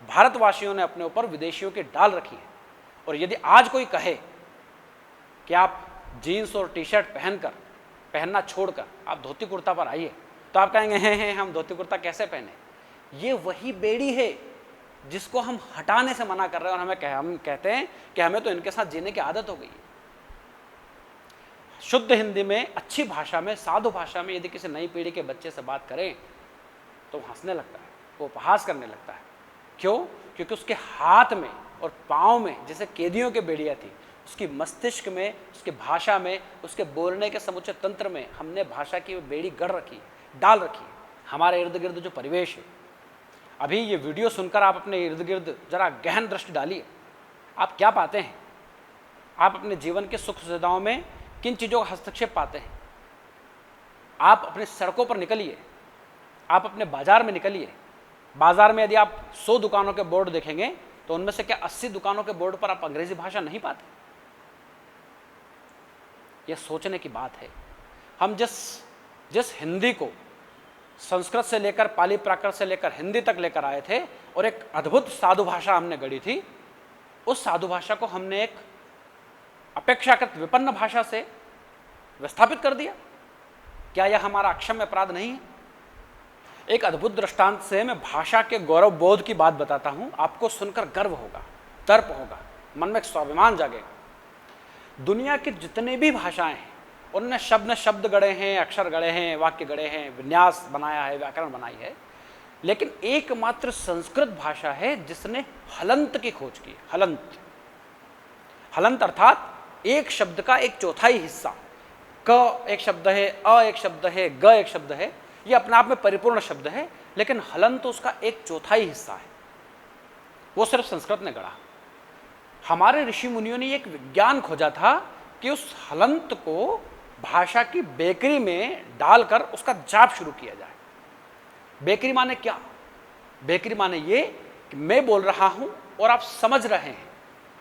भारतवासियों ने अपने ऊपर विदेशियों की डाल रखी है। और यदि आज कोई कहे कि आप जीन्स और टी शर्ट पहनना छोड़कर आप धोती कुर्ता पर आइए, तो आप कहेंगे हैं हम धोती कुर्ता कैसे पहने। ये वही बेड़ी है जिसको हम हटाने से मना कर रहे हैं और हम कहते हैं कि हमें तो इनके साथ जीने की आदत हो गई है। शुद्ध हिंदी में, अच्छी भाषा में, साधु भाषा में यदि किसी नई पीढ़ी के बच्चे से बात करें तो वो हंसने लगता है, वो उपहास करने लगता है। क्यों? क्योंकि उसके हाथ में और पाँव में जैसे कैदियों के बेड़ियाँ थी, उसकी मस्तिष्क में, उसकी भाषा में, उसके बोलने के समूचे तंत्र में हमने भाषा की बेड़ी गढ़ रखी, डाल रखी है। हमारे इर्द गिर्द जो परिवेश है, अभी ये वीडियो सुनकर आप अपने इर्द गिर्द जरा गहन दृष्टि डालिए, आप क्या पाते हैं? आप अपने जीवन के सुख सुविधाओं में किन चीज़ों का हस्तक्षेप पाते हैं? आप अपने सड़कों पर निकलिए, आप अपने बाजार में निकलिए, बाजार में यदि आप 100 दुकानों के बोर्ड देखेंगे तो उनमें से क्या 80 दुकानों के बोर्ड पर आप अंग्रेजी भाषा नहीं पाते? यह सोचने की बात है। हम जिस हिंदी को संस्कृत से लेकर, पाली प्राकृत से लेकर हिंदी तक लेकर आए थे और एक अद्भुत साधु भाषा हमने गढ़ी थी, उस साधु भाषा को हमने एक अपेक्षाकृत विपन्न भाषा से विस्थापित कर दिया। क्या यह हमारा अक्षम्य अपराध नहीं है? एक अद्भुत दृष्टांत से मैं भाषा के गौरव बोध की बात बताता हूं, आपको सुनकर गर्व होगा, तर्प होगा, मन में एक स्वाभिमान जागेगा। दुनिया की जितने भी भाषाएं हैं उनने शब्द गढ़े हैं, अक्षर गढ़े हैं, वाक्य गढ़े हैं, विन्यास बनाया है, व्याकरण बनाई है, लेकिन एकमात्र संस्कृत भाषा है जिसने हलंत की खोज की। हलंत, हलंत अर्थात एक शब्द का एक चौथाई हिस्सा। क एक शब्द है, अ एक शब्द है, ग एक शब्द है, ये अपने आप में परिपूर्ण शब्द है, लेकिन हलंत उसका एक चौथाई हिस्सा है। वो सिर्फ संस्कृत ने गढ़ा। हमारे ऋषि मुनियों ने एक विज्ञान खोजा था कि उस हलंत को भाषा की बेकरी में डालकर उसका जाप शुरू किया जाए। बेकरी माने क्या? बेकरी माने ये कि मैं बोल रहा हूं और आप समझ रहे हैं,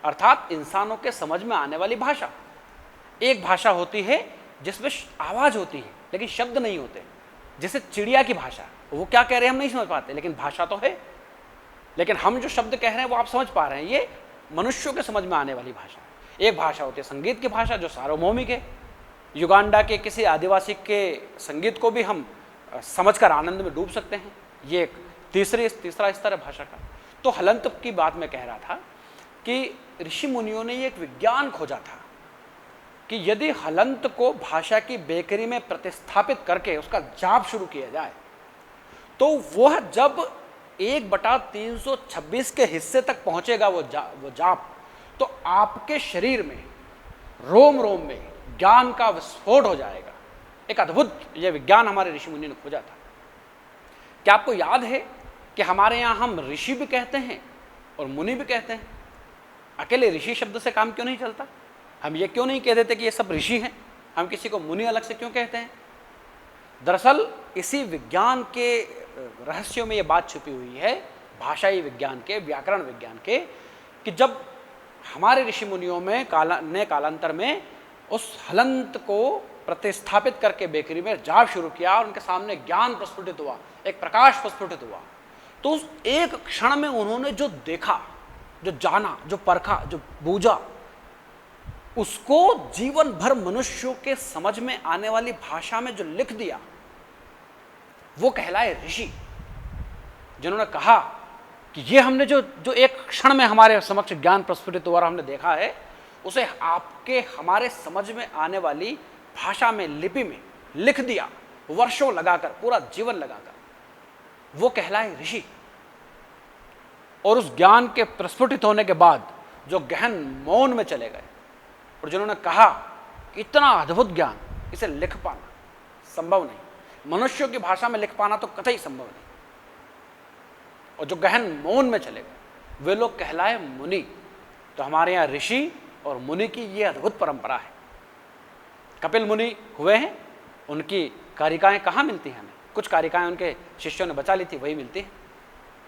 अर्थात इंसानों के समझ में आने वाली भाषा। एक भाषा होती है जिसमें आवाज होती है लेकिन शब्द नहीं होते, जैसे चिड़िया की भाषा, वो क्या कह रहे हैं हम नहीं समझ पाते, लेकिन भाषा तो है। लेकिन हम जो शब्द कह रहे हैं वो आप समझ पा रहे हैं, ये मनुष्यों के समझ में आने वाली भाषा है। एक भाषा होती है संगीत की भाषा, जो सार्वभौमिक है। युगांडा के किसी आदिवासी के संगीत को भी हम समझकर आनंद में डूब सकते हैं। ये एक तीसरा स्तर है भाषा का। तो हलंत की बात मैं कह रहा था कि ऋषि मुनियों ने ये एक विज्ञान खोजा था कि यदि हलंत को भाषा की बेकरी में प्रतिस्थापित करके उसका जाप शुरू किया जाए तो वह जब 1/326 के हिस्से तक पहुंचेगा वो जाप, तो आपके शरीर में रोम रोम में ज्ञान का विस्फोट हो जाएगा। एक अद्भुत यह विज्ञान हमारे ऋषि मुनि ने खोजा था। क्या आपको याद है कि हमारे यहाँ हम ऋषि भी कहते हैं और मुनि भी कहते हैं? अकेले ऋषि शब्द से काम क्यों नहीं चलता? हम ये क्यों नहीं कह देते कि ये सब ऋषि हैं? हम किसी को मुनि अलग से क्यों कहते हैं? दरअसल इसी विज्ञान के रहस्यों में ये बात छुपी हुई है, भाषाई विज्ञान के, व्याकरण विज्ञान के, कि जब हमारे ऋषि मुनियों में कालांतर में उस हलंत को प्रतिस्थापित करके बेकरी में जाप शुरू किया और उनके सामने ज्ञान प्रस्फुटित हुआ, एक प्रकाश प्रस्फुटित हुआ, तो उस एक क्षण में उन्होंने जो देखा, जो जाना, जो परखा, जो बूझा, उसको जीवन भर मनुष्यों के समझ में आने वाली भाषा में जो लिख दिया, वो कहलाए ऋषि। जिन्होंने कहा कि ये हमने जो एक क्षण में हमारे समक्ष ज्ञान प्रस्फुटित हुआ और हमने देखा है, उसे आपके हमारे समझ में आने वाली भाषा में, लिपि में लिख दिया, वर्षों लगाकर, पूरा जीवन लगाकर, वो कहलाए ऋषि। और उस ज्ञान के प्रस्फुटित होने के बाद जो गहन मौन में चले गए और जिन्होंने कहा कि इतना अद्भुत ज्ञान, इसे लिख पाना संभव नहीं, मनुष्यों की भाषा में लिख पाना तो कतई संभव नहीं, और जो गहन मौन में चले गए, वे लोग कहलाए मुनि। तो हमारे यहाँ ऋषि और मुनि की ये अद्भुत परंपरा है। कपिल मुनि हुए हैं, उनकी कारिकाएं कहाँ मिलती हैं हमें? कुछ कारिकाएं उनके शिष्यों ने बचा ली थी, वही मिलती है।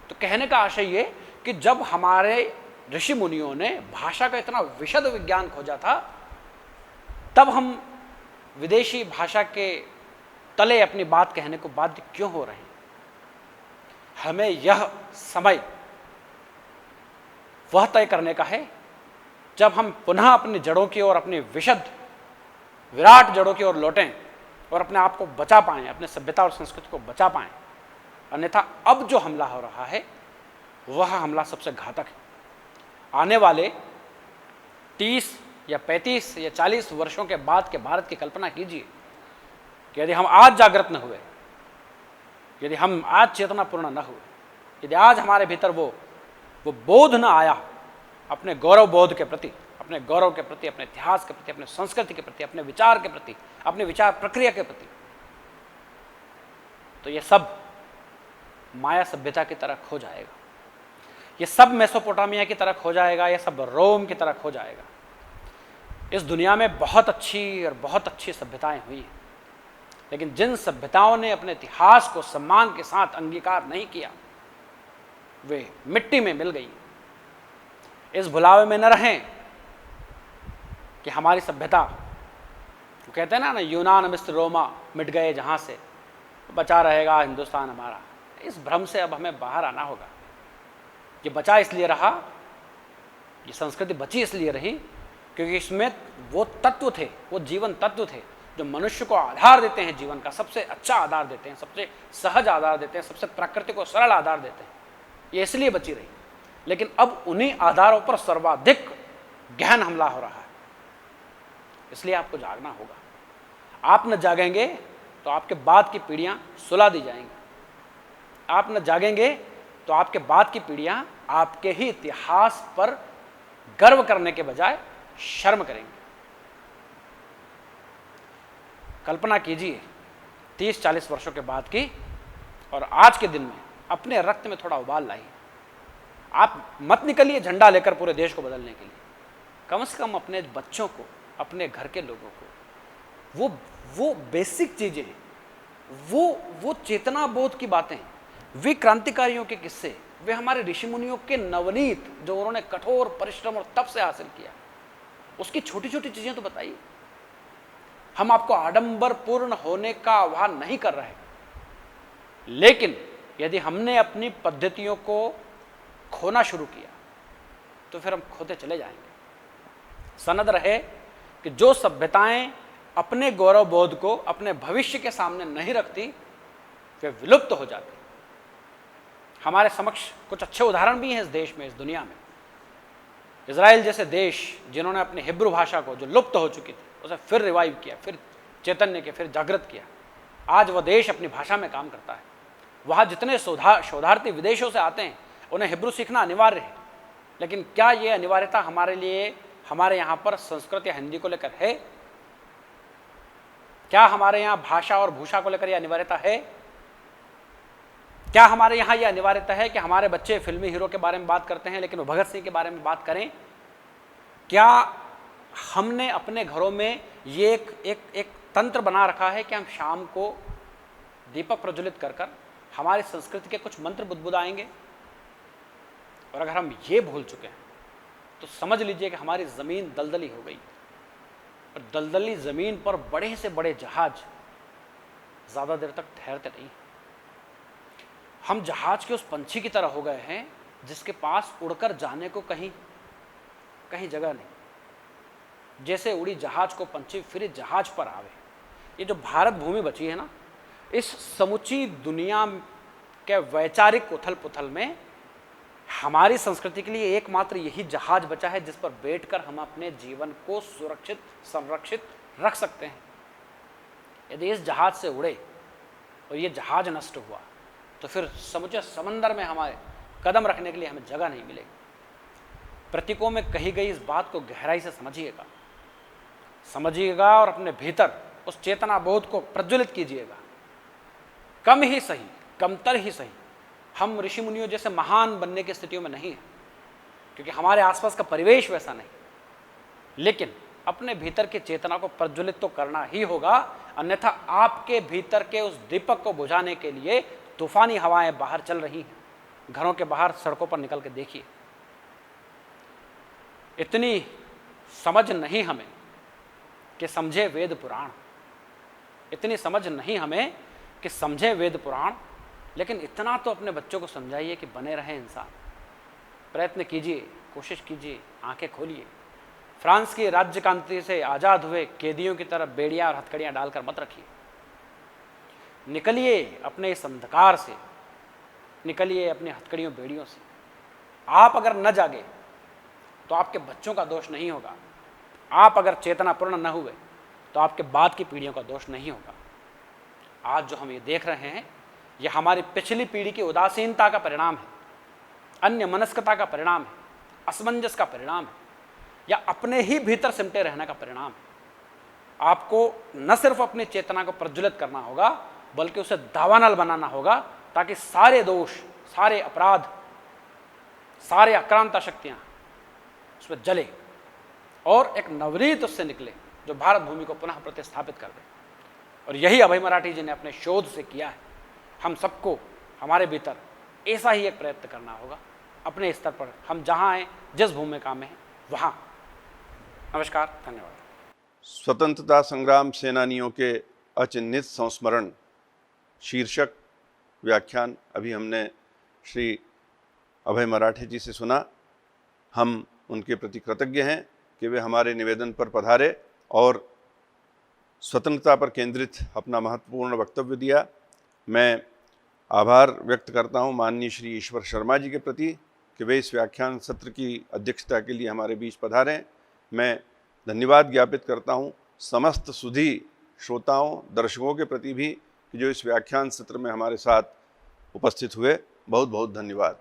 तो कहने का आशय ये कि जब हमारे ऋषि मुनियों ने भाषा का इतना विशद विज्ञान खोजा था, तब हम विदेशी भाषा के तले अपनी बात कहने को बाध्य क्यों हो रहे हैं? हमें यह समय वह तय करने का है जब हम पुनः अपनी जड़ों की ओर, अपनी विशद विराट जड़ों की ओर लौटें और अपने आप को बचा पाएं, अपने सभ्यता और संस्कृति को बचा पाएं। अन्यथा अब जो हमला हो रहा है वह हमला सबसे घातक है। आने वाले 30 या 35 या 40 वर्षों के बाद के भारत की कल्पना कीजिए कि यदि हम आज जागृत न हुए, यदि हम आज चेतनापूर्ण न हुए, यदि आज हमारे भीतर वो बोध न आया अपने गौरव बोध के प्रति, अपने गौरव के प्रति, अपने इतिहास के प्रति, अपने संस्कृति के प्रति, अपने विचार के प्रति, अपने विचार प्रक्रिया के प्रति, तो ये सब माया सभ्यता की तरह खो जाएगा, ये सब मेसोपोटामिया की तरह खो जाएगा, ये सब रोम की तरह खो जाएगा। इस दुनिया में बहुत अच्छी और बहुत अच्छी सभ्यताएं हुई हैं, लेकिन जिन सभ्यताओं ने अपने इतिहास को सम्मान के साथ अंगीकार नहीं किया, वे मिट्टी में मिल गई। इस भुलावे में न रहें कि हमारी सभ्यता, वो कहते हैं ना, यूनान मिस्र रोमा मिट गए जहाँ से, बचा रहेगा हिंदुस्तान हमारा। इस भ्रम से अब हमें बाहर आना होगा। ये बचा इसलिए रहा, ये संस्कृति बची इसलिए रही क्योंकि इसमें वो तत्व थे, वो जीवन तत्व थे जो मनुष्य को आधार देते हैं, जीवन का सबसे अच्छा आधार देते हैं, सबसे सहज आधार देते हैं, सबसे प्राकृतिक और सरल आधार देते हैं, ये इसलिए बची रही। लेकिन अब उन्हीं आधारों पर सर्वाधिक गहन हमला हो रहा है। इसलिए आपको जागना होगा। आप न जागेंगे तो आपके बाद की पीढ़ियां सुला दी जाएंगी। आप न जागेंगे तो आपके बाद की पीढ़ियां आपके ही इतिहास पर गर्व करने के बजाय शर्म करेंगे। कल्पना कीजिए 30-40 वर्षों के बाद की और आज के दिन में अपने रक्त में थोड़ा उबाल लाइए। आप मत निकलिए झंडा लेकर पूरे देश को बदलने के लिए, कम से कम अपने बच्चों को, अपने घर के लोगों को वो बेसिक चीजें, वो चेतना बोध की बातें, वे क्रांतिकारियों के किस्से, वे हमारे ऋषि मुनियों के नवनीत जो उन्होंने कठोर परिश्रम और तप से हासिल किया, उसकी छोटी छोटी चीजें तो बताइए। हम आपको आडंबर पूर्ण होने का आह्वान नहीं कर रहे, लेकिन यदि हमने अपनी पद्धतियों को खोना शुरू किया तो फिर हम खोते चले जाएंगे। सनद रहे कि जो सभ्यताएं अपने गौरव बोध को अपने भविष्य के सामने नहीं रखती वे विलुप्त हो जाती। हमारे समक्ष कुछ अच्छे उदाहरण भी हैं इस देश में, इस दुनिया में। इजराइल जैसे देश जिन्होंने अपनी हिब्रू भाषा को जो लुप्त हो चुकी थी उसे फिर रिवाइव किया, फिर चैतन्य के, फिर जागृत किया। आज वह देश अपनी भाषा में काम करता है। वहाँ जितने शोधार्थी विदेशों से आते हैं उन्हें हिब्रू सीखना अनिवार्य है, लेकिन क्या ये अनिवार्यता हमारे लिए, हमारे यहाँ पर संस्कृत या हिंदी को लेकर है? क्या हमारे यहाँ भाषा और भूषा को लेकर यह अनिवार्यता है? क्या हमारे यहाँ यह अनिवार्यता है कि हमारे बच्चे फिल्मी हीरो के बारे में बात करते हैं लेकिन वो भगत सिंह के बारे में बात करें? क्या हमने अपने घरों में ये एक तंत्र बना रखा है कि हम शाम को दीपक प्रज्वलित कर कर हमारी संस्कृति के कुछ मंत्र बुदबुदाएंगे? और अगर हम ये भूल चुके हैं तो समझ लीजिए कि हमारी ज़मीन दलदली हो गई। और दलदली ज़मीन पर बड़े से बड़े जहाज ज़्यादा देर तक ठहरते नहीं। हम जहाज के उस पंछी की तरह हो गए हैं जिसके पास उड़कर जाने को कहीं जगह नहीं। जैसे उड़ी जहाज को पंछी फिर जहाज पर आवे। ये जो भारत भूमि बची है ना, इस समुची दुनिया के वैचारिक उथल पुथल में हमारी संस्कृति के लिए एकमात्र यही जहाज बचा है जिस पर बैठकर हम अपने जीवन को सुरक्षित, संरक्षित रख सकते हैं। यदि इस जहाज से उड़े और ये जहाज नष्ट हुआ तो फिर समुचे समंदर में हमारे कदम रखने के लिए हमें जगह नहीं मिलेगी। प्रतीकों में कही गई इस बात को गहराई से समझिएगा और अपने भीतर उस चेतना बोध को प्रज्वलित कीजिएगा। कम ही सही, कमतर ही सही, हम ऋषि मुनियों जैसे महान बनने की स्थितियों में नहीं है क्योंकि हमारे आसपास का परिवेश वैसा नहीं, लेकिन अपने भीतर की चेतना को प्रज्वलित तो करना ही होगा, अन्यथा आपके भीतर के उस दीपक को बुझाने के लिए तूफानी हवाएं बाहर चल रही हैं। घरों के बाहर सड़कों पर निकल के देखिए। इतनी समझ नहीं हमें कि समझे वेद पुराण, इतनी समझ नहीं हमें कि समझे वेद पुराण, लेकिन इतना तो अपने बच्चों को समझाइए कि बने रहें इंसान। प्रयत्न कीजिए, कोशिश कीजिए, आंखें खोलिए। फ्रांस की राज्य क्रांति से आज़ाद हुए कैदियों की तरह बेड़ियां और हथकड़ियां डालकर मत रखिए। निकलिए अपने इस अंधकार से, निकलिए अपनी हथकड़ियों बेड़ियों से। आप अगर न जागे तो आपके बच्चों का दोष नहीं होगा। आप अगर चेतनापूर्ण न हुए तो आपके बाद की पीढ़ियों का दोष नहीं होगा। आज जो हम ये देख रहे हैं ये हमारी पिछली पीढ़ी की उदासीनता का परिणाम है, अन्य मनस्कता का परिणाम है, असमंजस का परिणाम है, या अपने ही भीतर सिमटे रहने का परिणाम है। आपको न सिर्फ अपनी चेतना को प्रज्वलित करना होगा बल्कि उसे दावानल बनाना होगा ताकि सारे दोष, सारे अपराध, सारे आक्रांता शक्तियां उसमें जले और एक नवनीत उससे निकले जो भारत भूमि को पुनः प्रतिस्थापित कर दे। और यही अभय मराठी जी ने अपने शोध से किया है। हम सबको हमारे भीतर ऐसा ही एक प्रयत्न करना होगा अपने स्तर पर, हम जहाँ हैं, जिस भूमिका में हैं वहाँ। नमस्कार, धन्यवाद।
स्वतंत्रता संग्राम सेनानियों के अचिन्हित संस्मरण शीर्षक व्याख्यान अभी हमने श्री अभय मराठी जी से सुना। हम उनके प्रति कृतज्ञ हैं कि वे हमारे निवेदन पर पधारे और स्वतंत्रता पर केंद्रित अपना महत्वपूर्ण वक्तव्य दिया। मैं आभार व्यक्त करता हूं माननीय श्री ईश्वर शर्मा जी के प्रति कि वे इस व्याख्यान सत्र की अध्यक्षता के लिए हमारे बीच पधारें। मैं धन्यवाद ज्ञापित करता हूं समस्त सुधी श्रोताओं, दर्शकों के प्रति भी कि जो इस व्याख्यान सत्र में हमारे साथ उपस्थित हुए। बहुत बहुत धन्यवाद।